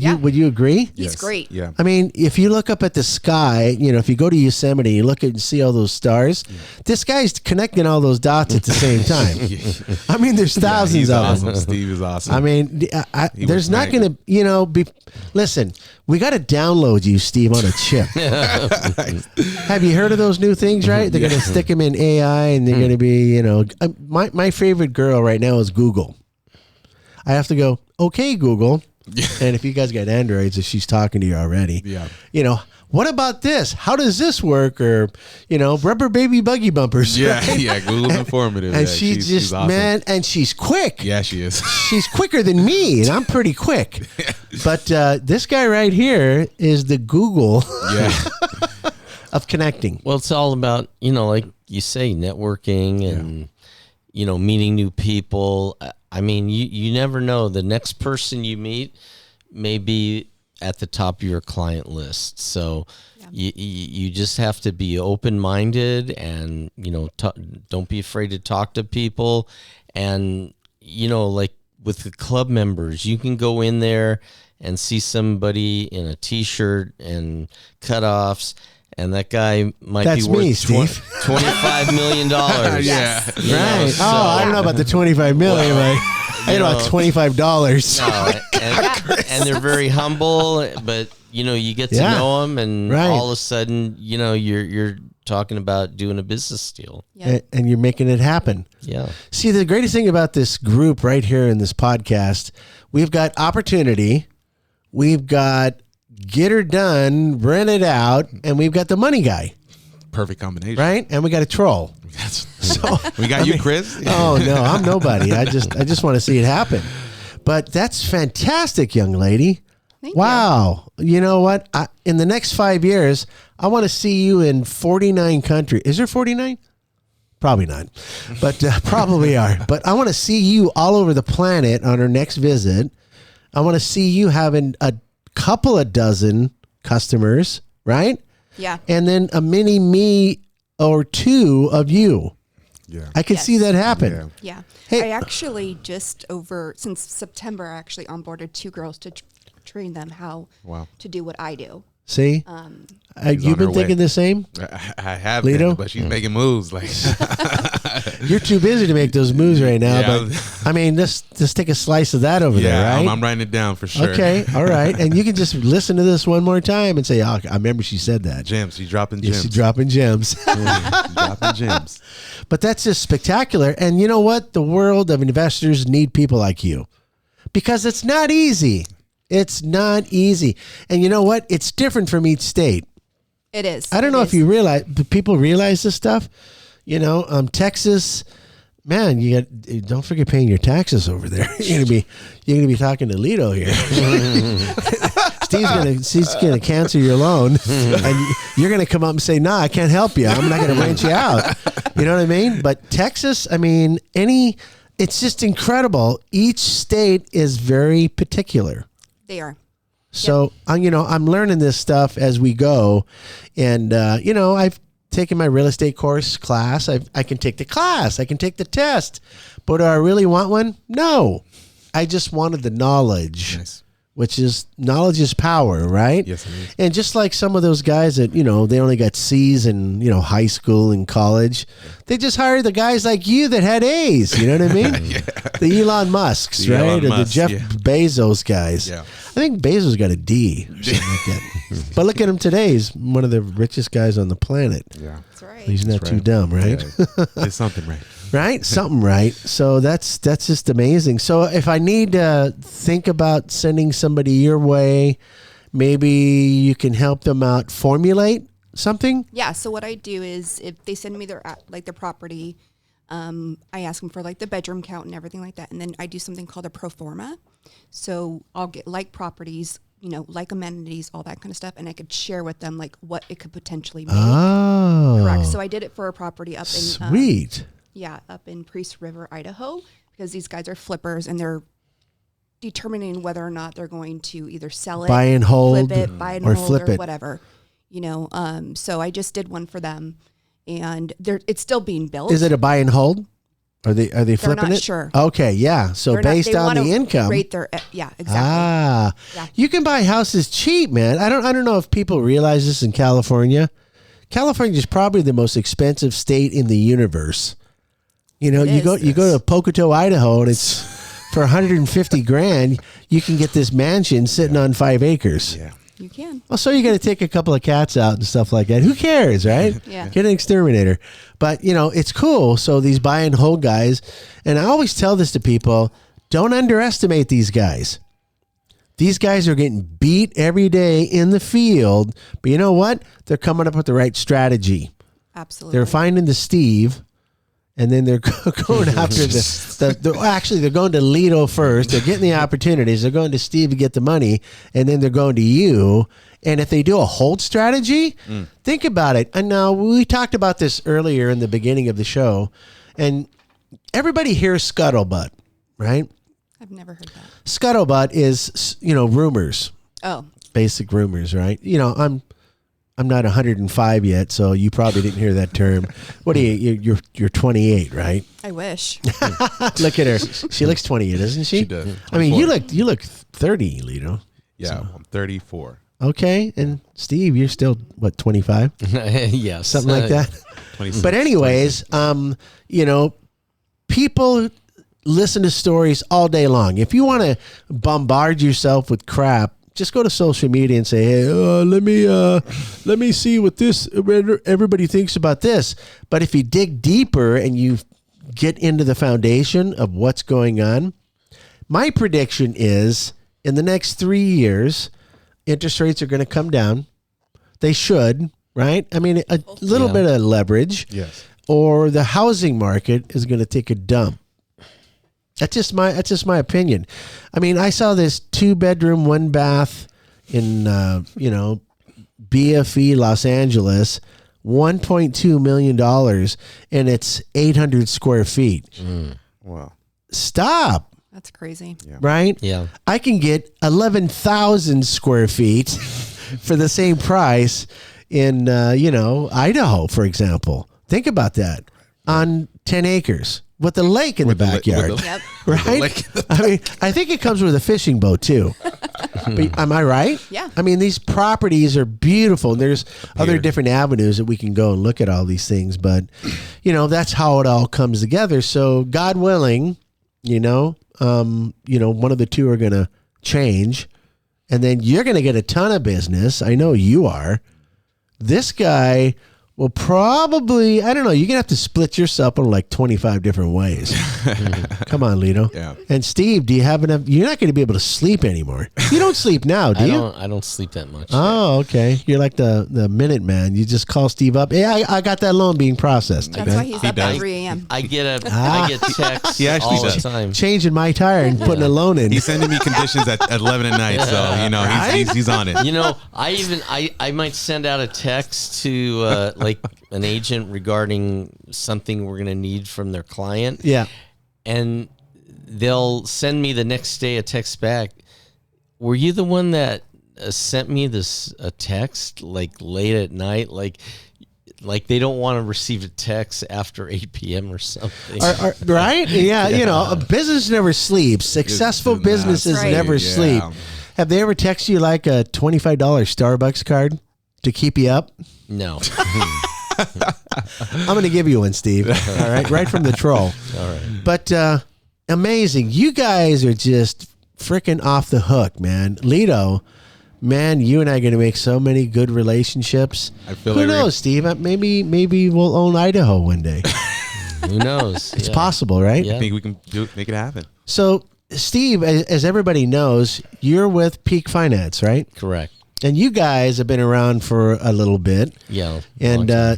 Speaker 5: Yeah.
Speaker 2: Would you agree?
Speaker 5: He's great.
Speaker 4: Yeah.
Speaker 2: I mean, if you look up at the sky, if you go to Yosemite, you look at and see all those stars. This guy's connecting all those dots at the same time. I mean, there's thousands
Speaker 4: he's
Speaker 2: of
Speaker 4: awesome.
Speaker 2: them.
Speaker 4: Steve is awesome.
Speaker 2: I mean, there's not going to, listen, we got to download you, Steve, on a chip. Have you heard of those new things, right? They're going to stick them in AI and they're going to be, my favorite girl right now is Google. I have to go, okay, Google. And if you guys got Androids, if she's talking to you already, what about this? How does this work? Or, rubber baby buggy bumpers.
Speaker 4: Yeah,
Speaker 2: right?
Speaker 4: yeah, Google's informative.
Speaker 2: And
Speaker 4: yeah,
Speaker 2: she's
Speaker 4: awesome.
Speaker 2: man, and she's quick.
Speaker 4: Yeah, she is.
Speaker 2: She's quicker than me, and I'm pretty quick. But this guy right here is the Google of connecting.
Speaker 3: Well, it's all about, like you say, networking and, meeting new people. I mean, you never know. The next person you meet may be at the top of your client list. So you just have to be open-minded and, don't be afraid to talk to people. And, like with the club members, you can go in there and see somebody in a T-shirt and cutoffs, and that guy might
Speaker 2: That's
Speaker 3: be worth
Speaker 2: me, Steve.
Speaker 3: $25 million.
Speaker 4: Yeah.
Speaker 2: Right.
Speaker 3: So,
Speaker 2: I don't know about the 25 million, but I know about $25.
Speaker 3: No, and they're very humble, but you get to know them, and all of a sudden, you're talking about doing a business deal.
Speaker 5: Yeah.
Speaker 2: And you're making it happen.
Speaker 3: Yeah.
Speaker 2: See, the greatest thing about this group right here in this podcast, we've got opportunity, we've got get her done, rent it out, and we've got the money guy.
Speaker 4: Perfect combination.
Speaker 2: Right? And we got a troll.
Speaker 4: So we got you, Chris.
Speaker 2: Oh no, I'm nobody. I just want to see it happen. But that's fantastic, young lady.
Speaker 5: Thank
Speaker 2: Wow. You know what? In the next 5 years, I want to see you in 49 countries. Is there 49? Probably not, but probably are. But I want to see you all over the planet on our next visit. I want to see you having a couple of dozen customers, right?
Speaker 5: Yeah.
Speaker 2: And then a mini me or two of you.
Speaker 4: Yeah.
Speaker 2: I can
Speaker 5: Yes.
Speaker 2: see that happen.
Speaker 5: Yeah.
Speaker 2: Hey-
Speaker 5: I actually since September, I actually onboarded 2 girls to train them how
Speaker 4: Wow.
Speaker 5: to do what I do.
Speaker 2: See?
Speaker 4: She's
Speaker 2: You've
Speaker 4: on
Speaker 2: been
Speaker 4: her
Speaker 2: thinking
Speaker 4: way.
Speaker 2: the same?
Speaker 4: I have
Speaker 2: Lito?
Speaker 4: been, but she's making moves. Like,
Speaker 2: You're too busy to make those moves right now,
Speaker 4: Yeah.
Speaker 2: but I mean, just take a slice of that over there,
Speaker 4: yeah,
Speaker 2: right?
Speaker 4: I'm writing it down for sure.
Speaker 2: Okay, all right. And you can just listen to this one more time and say, oh, I remember she said that.
Speaker 4: Gems. She's dropping
Speaker 2: Yes,
Speaker 4: gems.
Speaker 2: she's dropping gems.
Speaker 4: dropping gems.
Speaker 2: But that's just spectacular. And you know what? The world of investors need people like you because it's not easy. It's not easy. And you know what? It's different from each state.
Speaker 5: It is.
Speaker 2: I don't know if you realize, but people realize this stuff. Texas, man, don't forget paying your taxes over there. You're gonna be talking to Lito here. Steve's gonna cancel your loan, and you're gonna come up and say, "No, I can't help you. I'm not gonna rent you out." You know what I mean? But Texas, I mean, it's just incredible. Each state is very particular.
Speaker 5: They are.
Speaker 2: So, I'm learning this stuff as we go. And, I've taken my real estate class. I can take the class. I can take the test. But do I really want one? No. I just wanted the knowledge,
Speaker 4: Nice.
Speaker 2: which is knowledge is power, right?
Speaker 4: Yes, it is.
Speaker 2: And just like some of those guys that, they only got C's in, high school and college, they just hired the guys like you that had A's. You know what I mean? The Elon Musks,
Speaker 4: The
Speaker 2: right?
Speaker 4: Elon
Speaker 2: Or
Speaker 4: Musk,
Speaker 2: the Jeff
Speaker 4: yeah.
Speaker 2: Bezos guys.
Speaker 4: Yeah.
Speaker 2: I think Bezos got a D or something like that. But look at him today. He's one of the richest guys on the planet.
Speaker 4: Yeah.
Speaker 5: That's right.
Speaker 2: He's not
Speaker 4: That's
Speaker 2: too
Speaker 4: right.
Speaker 2: dumb, right?
Speaker 4: Yeah. There's something right.
Speaker 2: Right? Something right. So that's just amazing. So if I need to think about sending somebody your way, maybe you can help them out formulate something.
Speaker 5: Yeah. So what I do is if they send me their property, I ask them for like the bedroom count and everything like that. And then I do something called a pro forma. So I'll get like properties, like amenities, all that kind of stuff. And I could share with them like what it could potentially make.
Speaker 2: Oh.
Speaker 5: Correct. So I did it for a property up in
Speaker 2: Sweet.
Speaker 5: up in Priest River, Idaho, because these guys are flippers and they're determining whether or not they're going to either sell it,
Speaker 2: Buy and hold,
Speaker 5: flip it, buy and
Speaker 2: or
Speaker 5: hold,
Speaker 2: flip
Speaker 5: or
Speaker 2: it.
Speaker 5: whatever. So I just did one for them, and it's still being built.
Speaker 2: Is it a buy and hold? Are they
Speaker 5: They're
Speaker 2: flipping
Speaker 5: not
Speaker 2: it?
Speaker 5: sure.
Speaker 2: Okay, yeah. So based on the income,
Speaker 5: rate their exactly. Yeah.
Speaker 2: you can buy houses cheap, man. I don't know if people realize this in California. California is probably the most expensive state in the universe. You know, you go to Pocatello, Idaho, and it's for 150 grand. You can get this mansion sitting on 5 acres.
Speaker 4: Yeah.
Speaker 5: You can.
Speaker 2: Well, so you got to take a couple of cats out and stuff like that. Who cares, right?
Speaker 5: Yeah.
Speaker 2: Get an exterminator. But, you know, it's cool. So these buy and hold guys, and I always tell this to people, don't underestimate these guys. These guys are getting beat every day in the field. But you know what? They're coming up with the right strategy.
Speaker 5: Absolutely.
Speaker 2: They're finding the Steve, and then they're going after actually, they're going to Lito first. They're getting the opportunities. They're going to Steve to get the money, and then they're going to you. And if they do a hold strategy, think about it. And now we talked about this earlier in the beginning of the show, and everybody hears scuttlebutt, right?
Speaker 5: I've never heard that.
Speaker 2: Scuttlebutt is, rumors.
Speaker 5: Oh.
Speaker 2: Basic rumors, right? I'm not 105 yet, so you probably didn't hear that term. What are you? You're 28, right?
Speaker 5: I wish.
Speaker 2: Look at her. She looks 28, doesn't she?
Speaker 4: She does.
Speaker 2: I mean, you look 30, Lito.
Speaker 4: Yeah, I'm 34.
Speaker 2: Okay, and Steve, you're still what, 25?
Speaker 3: Yes.
Speaker 2: Something like that.
Speaker 4: 26.
Speaker 2: But anyways, people listen to stories all day long. If you want to bombard yourself with crap, just go to social media and say, "Hey, let me see what everybody thinks about this." But if you dig deeper and you get into the foundation of what's going on, my prediction is in the next 3 years, interest rates are going to come down. They should, right? I mean, a little bit of leverage,
Speaker 4: Yes.
Speaker 2: or the housing market is going to take a dump. That's just my opinion. I mean, I saw this 2-bedroom, 1-bath in BFE Los Angeles, $1.2 million, and it's 800 square feet.
Speaker 4: Wow.
Speaker 2: Stop.
Speaker 5: That's crazy.
Speaker 4: Yeah.
Speaker 2: Right?
Speaker 3: Yeah.
Speaker 2: I can get 11,000 square feet for the same price in Idaho, for example. Think about that. On 10 acres. With the lake in the backyard,
Speaker 5: Yep.
Speaker 2: right? I mean, I think it comes with a fishing boat too. But, am I right?
Speaker 5: Yeah.
Speaker 2: I mean, these properties are beautiful. And there's other different avenues that we can go and look at all these things. But, that's how it all comes together. So, God willing, one of the two are going to change, and then you're going to get a ton of business. I know you are. This guy will probably, I don't know, you're going to have to split yourself in like 25 different ways. Come on, Lito.
Speaker 4: Yeah.
Speaker 2: And Steve, do you have enough? You're not going to be able to sleep anymore. You don't sleep now, do you?
Speaker 3: I don't sleep that much.
Speaker 2: Oh, okay. You're like the Minute Man. You just call Steve up. Hey, I got that loan being processed.
Speaker 5: That's why he's up at 3 a.m.
Speaker 3: I get texts
Speaker 4: He actually
Speaker 3: all the
Speaker 4: does.
Speaker 3: time.
Speaker 2: Changing my tire and putting a loan in.
Speaker 4: He's sending me conditions at 11 at night, so he's on it.
Speaker 3: I might send out a text to like an agent regarding something we're going to need from their client.
Speaker 2: Yeah.
Speaker 3: And they'll send me the next day a text back. Were you the one that sent me this a text like late at night? Like they don't want to receive a text after 8 p.m. or something.
Speaker 2: Right? Yeah. A business never sleeps. Successful
Speaker 4: It does not
Speaker 2: businesses
Speaker 5: sleep.
Speaker 2: never
Speaker 4: Yeah.
Speaker 2: sleep. Have they ever texted you like a $25 Starbucks card to keep you up?
Speaker 3: No.
Speaker 2: I'm going to give you one, Steve. All right. Right from the troll.
Speaker 3: All right.
Speaker 2: But amazing. You guys are just freaking off the hook, man. Lito, man, you and I are going to make so many good relationships.
Speaker 4: I feel
Speaker 2: Who
Speaker 4: like
Speaker 2: knows, Steve? Maybe we'll own Idaho one day.
Speaker 3: Who knows?
Speaker 2: It's possible, right?
Speaker 3: Yeah.
Speaker 4: I think we can make it happen.
Speaker 2: So, Steve, as everybody knows, you're with Peak Finance, right?
Speaker 3: Correct.
Speaker 2: And you guys have been around for a little bit.
Speaker 3: Yeah.
Speaker 2: And I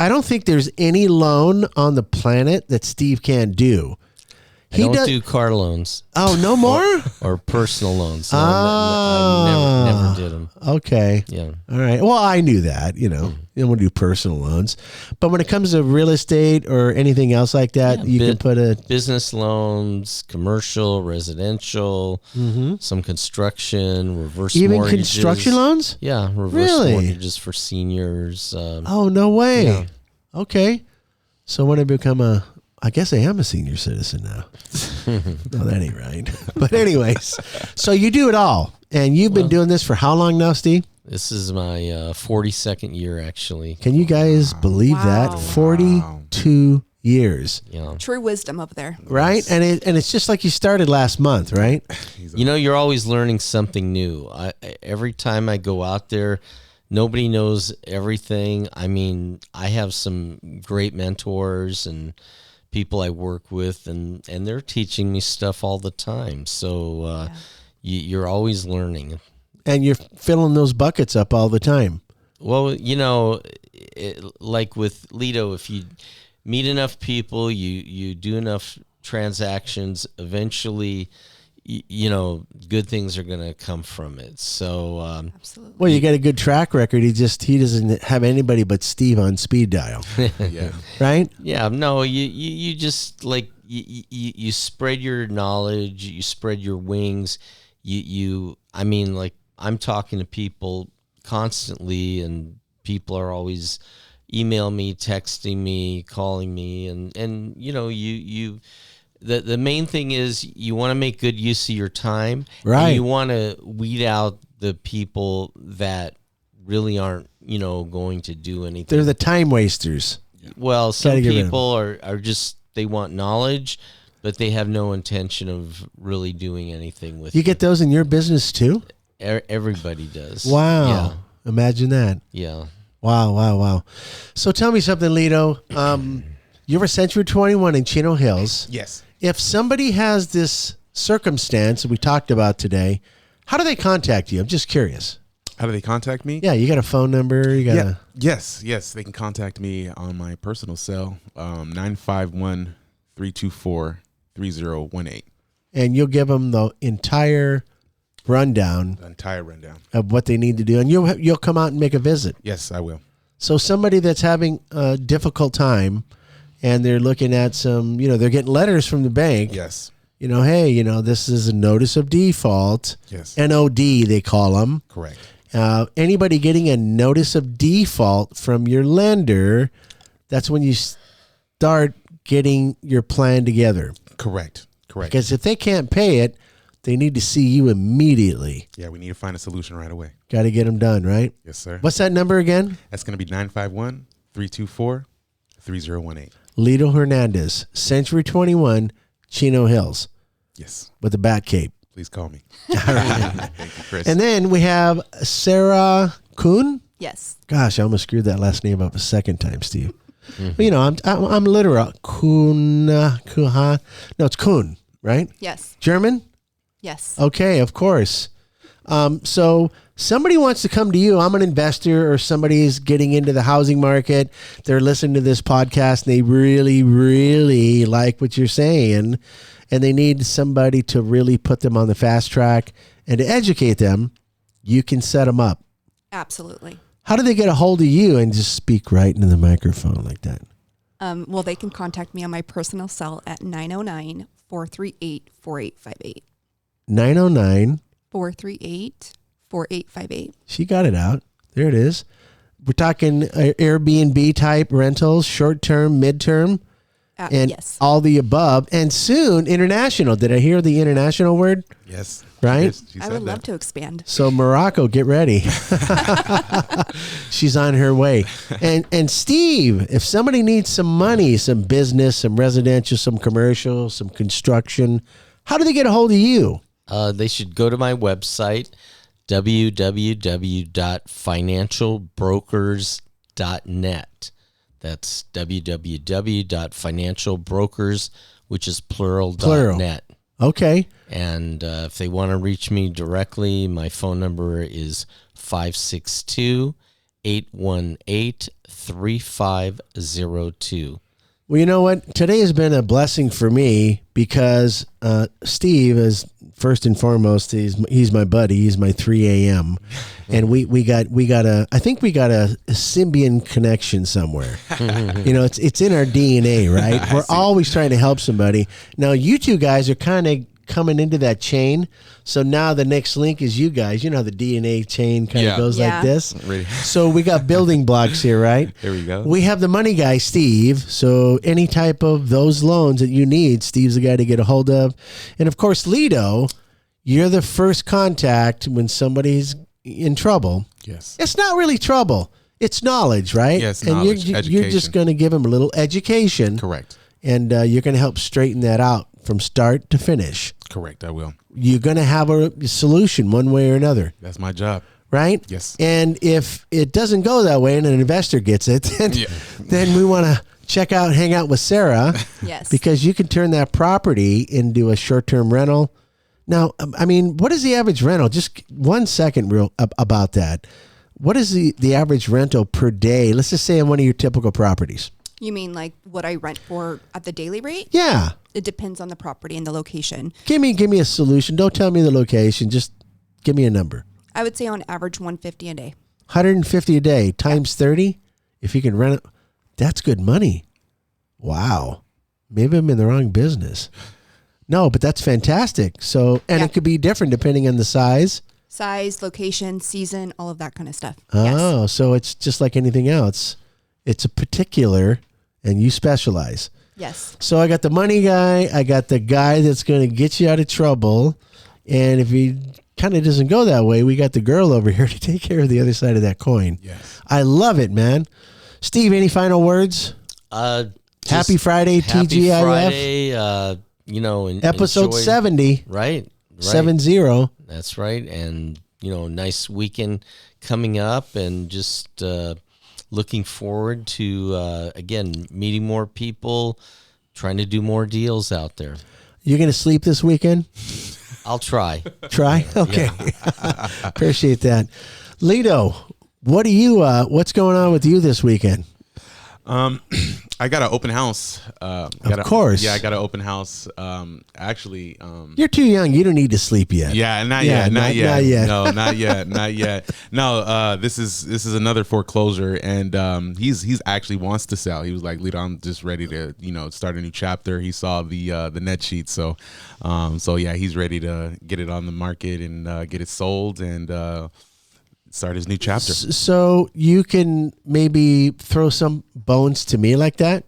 Speaker 2: don't think there's any loan on the planet that Steve can't do.
Speaker 3: I don't do car loans
Speaker 2: Oh, no more?
Speaker 3: or personal loans. No, I never did them.
Speaker 2: Okay.
Speaker 3: Yeah.
Speaker 2: All right. Well, I knew that, you don't want to do personal loans. But when it comes to real estate or anything else like that, you can put a...
Speaker 3: Business loans, commercial, residential, some construction, reverse
Speaker 2: Even
Speaker 3: mortgages.
Speaker 2: construction loans?
Speaker 3: Yeah, reverse
Speaker 2: Really?
Speaker 3: mortgages for seniors.
Speaker 2: Oh, no way.
Speaker 3: Yeah.
Speaker 2: Okay. So when I become a I guess I am a senior citizen now. No, that ain't right. But anyways, so you do it all. And you've been doing this for how long now, Steve?
Speaker 3: This is my 42nd year, actually.
Speaker 2: Can you guys believe that? 42 years.
Speaker 3: Yeah.
Speaker 5: True wisdom up there.
Speaker 2: Right? And it's just like you started last month, right?
Speaker 3: You know, you're always learning something new. Every time I go out there, nobody knows everything. I mean, I have some great mentors and people I work with, and they're teaching me stuff all the time. So you're always learning.
Speaker 2: And you're filling those buckets up all the time.
Speaker 3: Well, you know, like with Lito, if you meet enough people, you do enough transactions, eventually, you know, good things are going to come from it. So,
Speaker 5: Absolutely.
Speaker 2: Well, you got a good track record. He doesn't have anybody but Steve on speed dial.
Speaker 4: Yeah.
Speaker 2: Right?
Speaker 3: yeah, no, you just like, you spread your knowledge, you spread your wings. I mean, like, I'm talking to people constantly, and people are always email me, texting me, calling me, and you know, the main thing is you want to make good use of your time.
Speaker 2: Right.
Speaker 3: And you want to weed out the people that really aren't, you know, going to do anything.
Speaker 2: They're the time wasters.
Speaker 3: Well, some
Speaker 2: Gotta get rid of
Speaker 3: people are just, they want knowledge, but they have no intention of really doing anything with
Speaker 2: You
Speaker 3: it.
Speaker 2: get those in your business too?
Speaker 3: Everybody does.
Speaker 2: Wow. Imagine that.
Speaker 3: Yeah.
Speaker 2: Wow. So tell me something, Lito. You're a Century 21 in Chino Hills.
Speaker 4: Yes.
Speaker 2: If somebody has this circumstance that we talked about today, how do they contact you? I'm just curious.
Speaker 4: How do they contact me?
Speaker 2: Yeah, you got a phone number? You got
Speaker 4: Yeah. Yes. They can contact me on my personal cell, 951-324-3018.
Speaker 2: and you'll give them the entire rundown
Speaker 4: The entire rundown.
Speaker 2: of what they need to do, and you'll come out and make a visit.
Speaker 4: Yes, I will.
Speaker 2: So somebody that's having a difficult time, and they're looking at some, you know, they're getting letters from the bank.
Speaker 4: Yes.
Speaker 2: You know, hey, you know, this is a notice of default.
Speaker 4: Yes.
Speaker 2: NOD, they call them.
Speaker 4: Correct.
Speaker 2: Anybody getting a notice of default from your lender, that's when you start getting your plan together.
Speaker 4: Correct.
Speaker 2: Because if they can't pay it, they need to see you immediately.
Speaker 4: Yeah, we need to find a solution right away.
Speaker 2: Got to get them done, right?
Speaker 4: Yes, sir.
Speaker 2: What's that number again?
Speaker 4: That's going to be 951-324-3018.
Speaker 2: Lito Hernandez, Century 21, Chino Hills,
Speaker 4: Yes.
Speaker 2: with the bat cape.
Speaker 4: Please call me.
Speaker 2: All right.
Speaker 4: Thank you, Chris.
Speaker 2: And then we have Sarah Kuhn.
Speaker 5: Yes.
Speaker 2: Gosh, I almost screwed that last name up a second time, Steve. But, you know, I'm literal. Kuhn. No, it's Kuhn, right?
Speaker 5: Yes.
Speaker 2: German?
Speaker 5: Yes.
Speaker 2: Okay, of course. So somebody wants to come to you. I'm an investor, or somebody's getting into the housing market. They're listening to this podcast, and they really, really like what you're saying, and they need somebody to really put them on the fast track and to educate them. You can set them up.
Speaker 5: Absolutely.
Speaker 2: How do they get a hold of you and just speak right into the microphone like that?
Speaker 5: Well, they can contact me on my personal cell at 909-438-4858.
Speaker 2: 909.
Speaker 5: 438-4858.
Speaker 2: She got it out. There it is. We're talking Airbnb type rentals, short term, midterm, and
Speaker 5: yes.
Speaker 2: all the above, and soon international. Did I hear the international word?
Speaker 4: yes.
Speaker 2: Right?
Speaker 4: She
Speaker 5: I
Speaker 4: said
Speaker 5: would love
Speaker 4: that.
Speaker 5: to expand.
Speaker 2: So Morocco, get ready. She's on her way. And Steve, if somebody needs some money, some business, some residential, some commercial, some construction, how do they get a hold of you?
Speaker 3: They should go to my website, www.financialbrokers.net. That's www.financialbrokers, which is plural. .net.
Speaker 2: Okay.
Speaker 3: And if they want to reach me directly, my phone number is 562-818-3502.
Speaker 2: Well, you know what? Today has been a blessing for me because Steve is first and foremost. He's my buddy. He's my 3 a.m. and we got a symbiont connection somewhere. You know, it's in our DNA, right? We're always trying to help somebody. Now, you two guys are kind coming into that chain. So now the next link is you guys. You know how the DNA chain kind of goes like this.
Speaker 4: Ready.
Speaker 2: So we got building blocks here, right?
Speaker 4: There we go.
Speaker 2: We have the money guy, Steve. So any type of those loans that you need, Steve's the guy to get a hold of. And of course, Lito, you're the first contact when somebody's in trouble.
Speaker 4: Yes.
Speaker 2: It's not really trouble. It's knowledge, right?
Speaker 4: Yes,
Speaker 2: and
Speaker 4: knowledge,
Speaker 2: you're
Speaker 4: education.
Speaker 2: just going to give them a little education.
Speaker 4: Correct.
Speaker 2: And you're going to help straighten that out from start to finish.
Speaker 4: Correct. I will.
Speaker 2: You're going to have a solution one way or another,
Speaker 4: That's my job.
Speaker 2: right?
Speaker 4: Yes.
Speaker 2: And if it doesn't go that way and an investor gets it, then we want to check out, hang out with Sarah.
Speaker 5: Yes.
Speaker 2: Because you can turn that property into a short-term rental. Now, I mean, what is the average rental? Just 1 second real about that. What is the average rental per day? Let's just say on one of your typical properties.
Speaker 5: You mean like what I rent for at the daily rate?
Speaker 2: Yeah.
Speaker 5: It depends on the property and the location.
Speaker 2: Give me a solution. Don't tell me the location. Just give me a number.
Speaker 5: I would say on average 150 a day.
Speaker 2: 150 a day times 30. If you can rent it, that's good money. Wow. Maybe I'm in the wrong business. No, but that's fantastic. So, and it could be different depending on the size.
Speaker 5: Size, location, season, all of that kind of stuff.
Speaker 2: Oh, so it's just like anything else. It's a particular, and you specialize.
Speaker 5: Yes.
Speaker 2: So I got the money guy. I got the guy that's going to get you out of trouble. And if he kind of doesn't go that way, we got the girl over here to take care of the other side of that coin.
Speaker 4: Yes.
Speaker 2: I love it, man. Steve, any final words? Happy Friday,
Speaker 3: Happy
Speaker 2: TGIF.
Speaker 3: Friday,
Speaker 2: Episode
Speaker 3: enjoy,
Speaker 2: 70.
Speaker 3: Right.
Speaker 2: 70.
Speaker 3: That's right. And, nice weekend coming up, and just looking forward to, again, meeting more people, trying to do more deals out there.
Speaker 2: You're going to sleep this weekend?
Speaker 3: I'll try.
Speaker 2: Try? Okay. Appreciate that. Lito, what's going on with you this weekend?
Speaker 4: I got an open house.
Speaker 2: Of course.
Speaker 4: Yeah, I got an open house. Actually,
Speaker 2: You're too young. You don't need to sleep yet.
Speaker 4: yeah, not
Speaker 2: Yeah,
Speaker 4: yet.
Speaker 2: not yet.
Speaker 4: No, not yet. Not yet. No, this is another foreclosure, and he's actually wants to sell. He was like, "Lito, I'm just ready to start a new chapter." He saw the net sheet, so yeah, he's ready to get it on the market and get it sold and start his new chapter.
Speaker 2: So you can maybe throw some bones to me like that?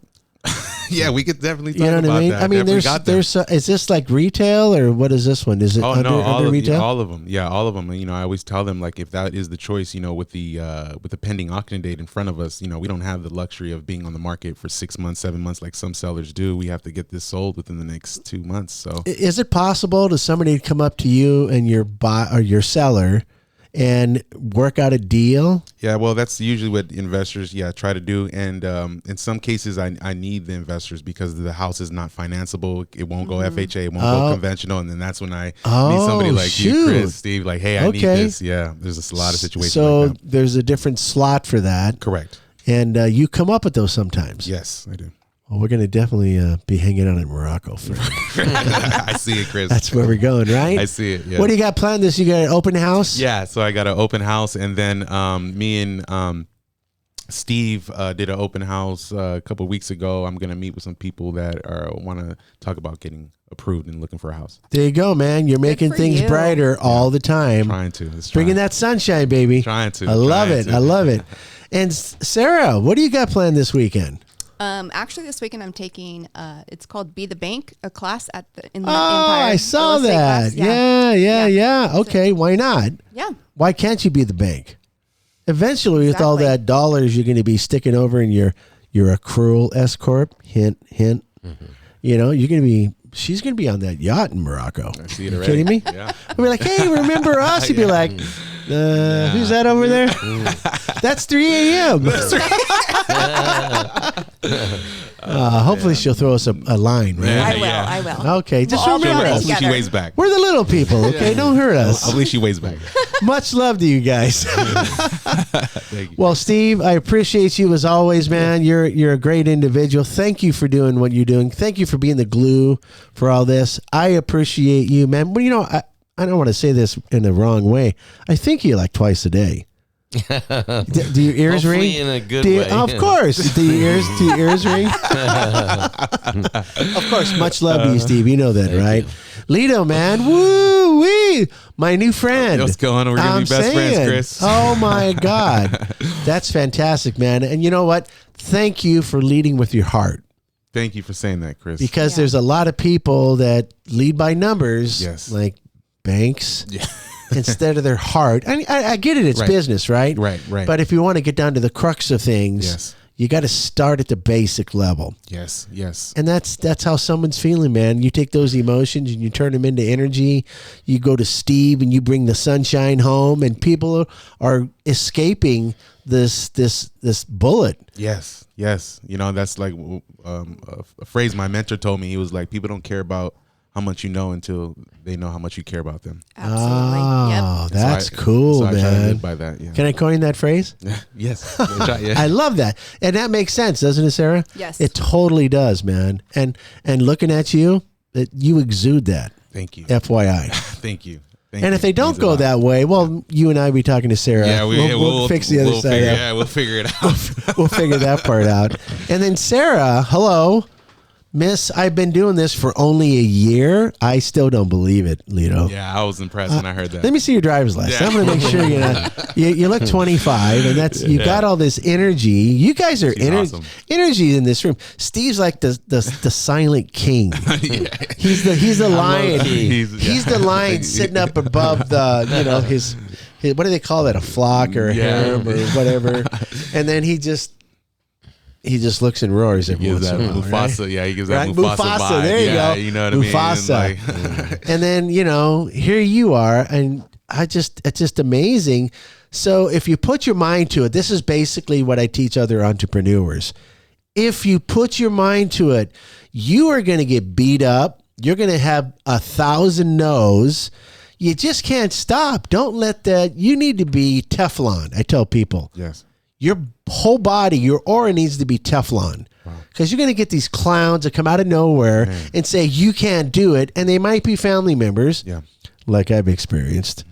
Speaker 4: Yeah, we could definitely talk
Speaker 2: You know what
Speaker 4: about
Speaker 2: I mean?
Speaker 4: that.
Speaker 2: I mean,
Speaker 4: Definitely got that.
Speaker 2: is this like retail or what is this one? Is it under retail?
Speaker 4: all of them. Yeah, all of them. I always tell them, like, if that is the choice, with the pending auction date in front of us, we don't have the luxury of being on the market for 6 months, 7 months like some sellers do. We have to get this sold within the next 2 months. So
Speaker 2: Is it possible to somebody to come up to you and your seller and work out a deal?
Speaker 4: yeah, well, that's usually what investors try to do, and in some cases I need the investors because the house is not financeable. It won't go FHA, it won't go conventional, and then that's when I need somebody like you, Chris, Steve, like, hey, I need this. Yeah, there's a lot of situations
Speaker 2: So
Speaker 4: like that.
Speaker 2: there's a different slot for that.
Speaker 4: Correct.
Speaker 2: And you come up with those sometimes.
Speaker 4: Yes, I do.
Speaker 2: Well, we're going to definitely be hanging out in Morocco.
Speaker 4: I see it, Chris.
Speaker 2: That's where we're going, right?
Speaker 4: I see it. Yeah.
Speaker 2: What do you got planned this? You got an open house?
Speaker 4: Yeah, so I got an open house, and then me and Steve did an open house a couple of weeks ago. I'm gonna meet with some people that want to talk about getting approved and looking for a house.
Speaker 2: There you go, man. You're making
Speaker 5: for
Speaker 2: things
Speaker 5: you.
Speaker 2: brighter all the time.
Speaker 4: Trying to.
Speaker 2: Bringing that sunshine, baby.
Speaker 4: Trying to.
Speaker 2: I love
Speaker 4: Trying
Speaker 2: it.
Speaker 4: to.
Speaker 2: I love it. And Sarah, what do you got planned this weekend?
Speaker 5: Actually, this weekend I'm taking. It's called Be the Bank, a class in the
Speaker 2: Oh,
Speaker 5: Empire.
Speaker 2: I saw
Speaker 5: real estate
Speaker 2: that.
Speaker 5: class.
Speaker 2: Yeah. Okay, why not?
Speaker 5: Yeah.
Speaker 2: Why can't you be the bank? Eventually, with all
Speaker 5: Exactly.
Speaker 2: that dollars you're going to be sticking over in your accrual S corp. Hint, hint.
Speaker 4: Mm-hmm.
Speaker 2: You're going to be. She's going to be on that yacht in Morocco.
Speaker 4: I see it
Speaker 2: You
Speaker 4: already.
Speaker 2: kidding me?
Speaker 4: Yeah.
Speaker 2: We'll be like, hey, remember us? You'd be like, who's that over there? That's 3 a.m. Hopefully she'll throw us a line, right?
Speaker 4: Yeah.
Speaker 5: I will.
Speaker 4: Yeah.
Speaker 5: I will.
Speaker 2: Okay, just
Speaker 5: We'll all be
Speaker 2: remember
Speaker 5: on it
Speaker 2: us.
Speaker 4: Hopefully she
Speaker 5: together.
Speaker 4: weighs back.
Speaker 2: We're the little people, okay? Don't hurt
Speaker 4: I
Speaker 2: us.
Speaker 4: believe she weighs back.
Speaker 2: Much love to you guys.
Speaker 4: Thank you.
Speaker 2: Well, Steve, I appreciate you as always, man. You're a great individual. Thank you for doing what you're doing. Thank you for being the glue for all this. I appreciate you, man. Well, I don't want to say this in the wrong way. I think you like twice a day. Do your ears
Speaker 3: Hopefully
Speaker 2: ring?
Speaker 3: in a good
Speaker 2: Do you-
Speaker 3: way.
Speaker 2: Of course. Do your ears ring? Of course. Much love to you, Steve. You know that, right? Lito, man, woo wee, my new friend.
Speaker 4: What's going on? We're gonna be best friends, Chris.
Speaker 2: Oh my God, that's fantastic, man. And you know what? Thank you for leading with your heart.
Speaker 4: Thank you for saying that, Chris.
Speaker 2: Because there's a lot of people that lead by numbers, like banks, instead of their heart. I get it; it's business, right?
Speaker 4: Right.
Speaker 2: But if you want to get down to the crux of things, you got to start at the basic level.
Speaker 4: Yes.
Speaker 2: And that's how someone's feeling, man. You take those emotions and you turn them into energy. You go to Steve and you bring the sunshine home, and people are escaping this bullet.
Speaker 4: Yes. You know, that's like a phrase my mentor told me. He was like, people don't care about how much you know until they know how much you care about them.
Speaker 5: Absolutely.
Speaker 2: Oh,
Speaker 5: Yep.
Speaker 2: that's cool,
Speaker 4: so I try to
Speaker 2: man.
Speaker 4: live by that. Yeah.
Speaker 2: Can I coin that phrase?
Speaker 4: Yes.
Speaker 2: I love that. And that makes sense, doesn't it, Sarah?
Speaker 5: Yes.
Speaker 2: It totally does, man. And looking at you, you exude that.
Speaker 4: Thank you.
Speaker 2: FYI.
Speaker 4: Thank you.
Speaker 2: And if they don't go that way, well, you and I will be talking to Sarah.
Speaker 4: Yeah,
Speaker 2: we'll fix the other side out.
Speaker 4: Yeah, we'll figure it out.
Speaker 2: We'll figure that part out. And then Sarah, hello. Miss, I've been doing this for only a year. I still don't believe it, Lito.
Speaker 4: Yeah, I was impressed when I heard that.
Speaker 2: Let me see your driver's license.
Speaker 4: Yeah.
Speaker 2: I'm going to make sure you look 25, and that's you got all this energy. You guys are
Speaker 4: awesome.
Speaker 2: energy in this room. Steve's like the silent king. He's the lion. He's the lion sitting up above the his what do they call that, a flock or a harem or whatever, and then he just looks and roars every once in a while.
Speaker 4: Mufasa,
Speaker 2: right?
Speaker 4: Yeah, he gives that
Speaker 2: Right?
Speaker 4: Mufasa vibe.
Speaker 2: There you go.
Speaker 4: You know what
Speaker 2: Mufasa.
Speaker 4: I mean? Like,
Speaker 2: and then, here you are, and it's just amazing. So if you put your mind to it, this is basically what I teach other entrepreneurs. If you put your mind to it, you are going to get beat up. You're going to have 1,000 no's. You just can't stop. Don't let that. You need to be Teflon. I tell people.
Speaker 4: yes.
Speaker 2: Your whole body, your aura needs to be Teflon. Because you're going to get these clowns that come out of nowhere and say, you can't do it. And they might be family members, like I've experienced.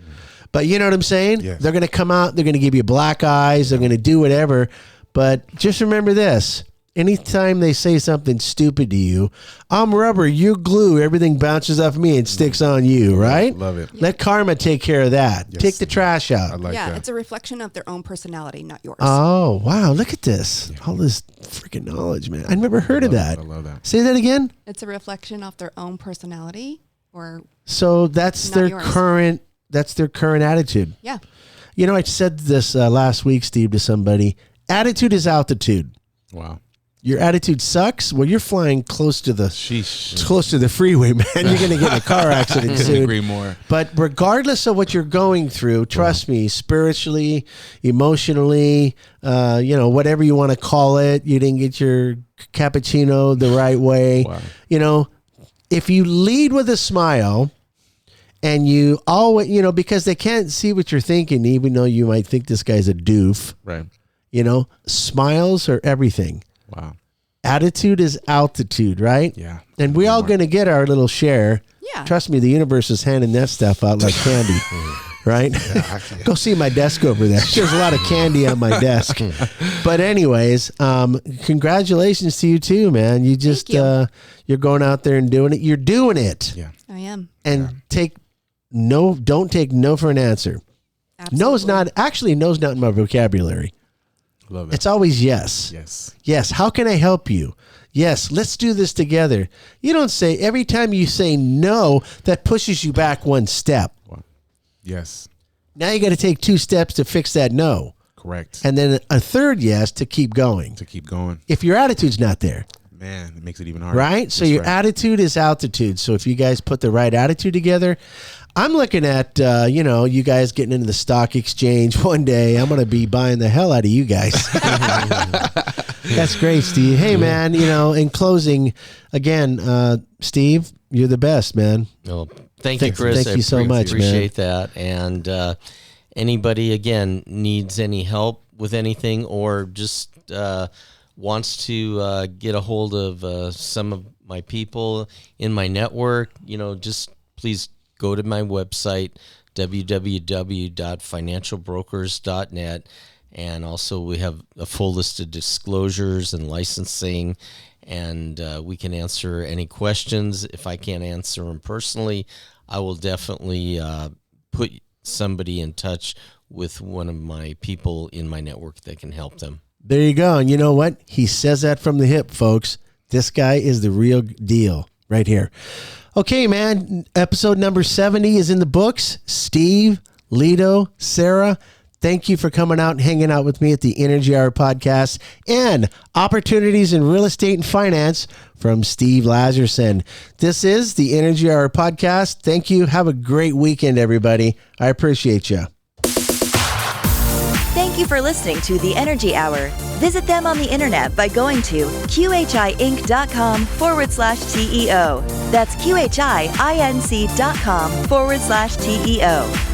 Speaker 2: But you know what I'm saying?
Speaker 4: Yes.
Speaker 2: They're going to come out. They're going to give you black eyes. They're going to do whatever. But just remember this. Anytime they say something stupid to you, I'm rubber, you glue, everything bounces off me and sticks on you, right?
Speaker 4: Love it.
Speaker 2: Let karma take care of that.
Speaker 4: Yes.
Speaker 2: Take the trash out.
Speaker 4: I like that.
Speaker 5: It's a reflection of their own personality, not yours.
Speaker 2: Oh, wow. Look at this. All this freaking knowledge, man. I never heard of that.
Speaker 4: I love that.
Speaker 2: Say that again.
Speaker 5: It's a reflection of their own personality, or
Speaker 2: So that's
Speaker 5: Not
Speaker 2: their
Speaker 5: yours.
Speaker 2: current attitude.
Speaker 5: yeah.
Speaker 2: I said this last week, Steve, to somebody. Attitude is altitude.
Speaker 4: Wow.
Speaker 2: Your attitude sucks. Well, you're flying close to the
Speaker 4: Sheesh.
Speaker 2: freeway, man. You're going to get in a car accident
Speaker 4: Couldn't
Speaker 2: soon.
Speaker 4: agree more.
Speaker 2: But regardless of what you're going through, trust me, spiritually, emotionally, whatever you want to call it, you didn't get your cappuccino the right way.
Speaker 4: Wow.
Speaker 2: If you lead with a smile and you always, because they can't see what you're thinking, even though you might think this guy's a doof,
Speaker 4: Right.
Speaker 2: Smiles are everything.
Speaker 4: Wow.
Speaker 2: Attitude is altitude, right?
Speaker 4: Yeah.
Speaker 2: And we all going to get our little share.
Speaker 5: Yeah.
Speaker 2: Trust me, the universe is handing that stuff out like candy, right? Go see my desk over there. There's a lot of candy on my desk. But anyways, congratulations to you too, man. You just,
Speaker 5: Thank
Speaker 2: you're going out there and doing it. You're doing it.
Speaker 4: Yeah.
Speaker 5: I am.
Speaker 2: And don't take no for an answer.
Speaker 5: Absolutely.
Speaker 2: No's not in my vocabulary.
Speaker 4: Love it.
Speaker 2: It's always yes.
Speaker 4: Yes.
Speaker 2: Yes. How can I help you? Yes. Let's do this together. You don't say every time you say no, that pushes you back one step.
Speaker 4: Wow. Yes.
Speaker 2: Now you got to take 2 steps to fix that no.
Speaker 4: Correct.
Speaker 2: And then a third yes to keep going.
Speaker 4: To keep going.
Speaker 2: If your attitude's not there,
Speaker 4: Man, it makes it even harder.
Speaker 2: right? So
Speaker 4: That's
Speaker 2: your
Speaker 4: right.
Speaker 2: attitude is altitude. So if you guys put the right attitude together, I'm looking at, you guys getting into the stock exchange one day. I'm going to be buying the hell out of you guys. That's great, Steve. Hey, man, in closing, again, Steve, you're the best, man.
Speaker 3: Well, thank you, Chris.
Speaker 2: Thank you so much, man.
Speaker 3: Appreciate that. And anybody, again, needs any help with anything or just wants to get a hold of some of my people in my network, just please go to my website, www.financialbrokers.net. And also we have a full list of disclosures and licensing and we can answer any questions. If I can't answer them personally, I will definitely put somebody in touch with one of my people in my network that can help them.
Speaker 2: There you go. And you know what? He says that from the hip, folks. This guy is the real deal right here. Okay, man. Episode number 70 is in the books. Steve, Lito, Sarah, thank you for coming out and hanging out with me at the Energy Hour podcast and Opportunities in Real Estate and Finance from Steve Lazerson. This is the Energy Hour podcast. Thank you. Have a great weekend, everybody. I appreciate you.
Speaker 1: Thank you for listening to The Energy Hour. Visit them on the internet by going to qhiinc.com/TEO. That's qhiinc.com/TEO.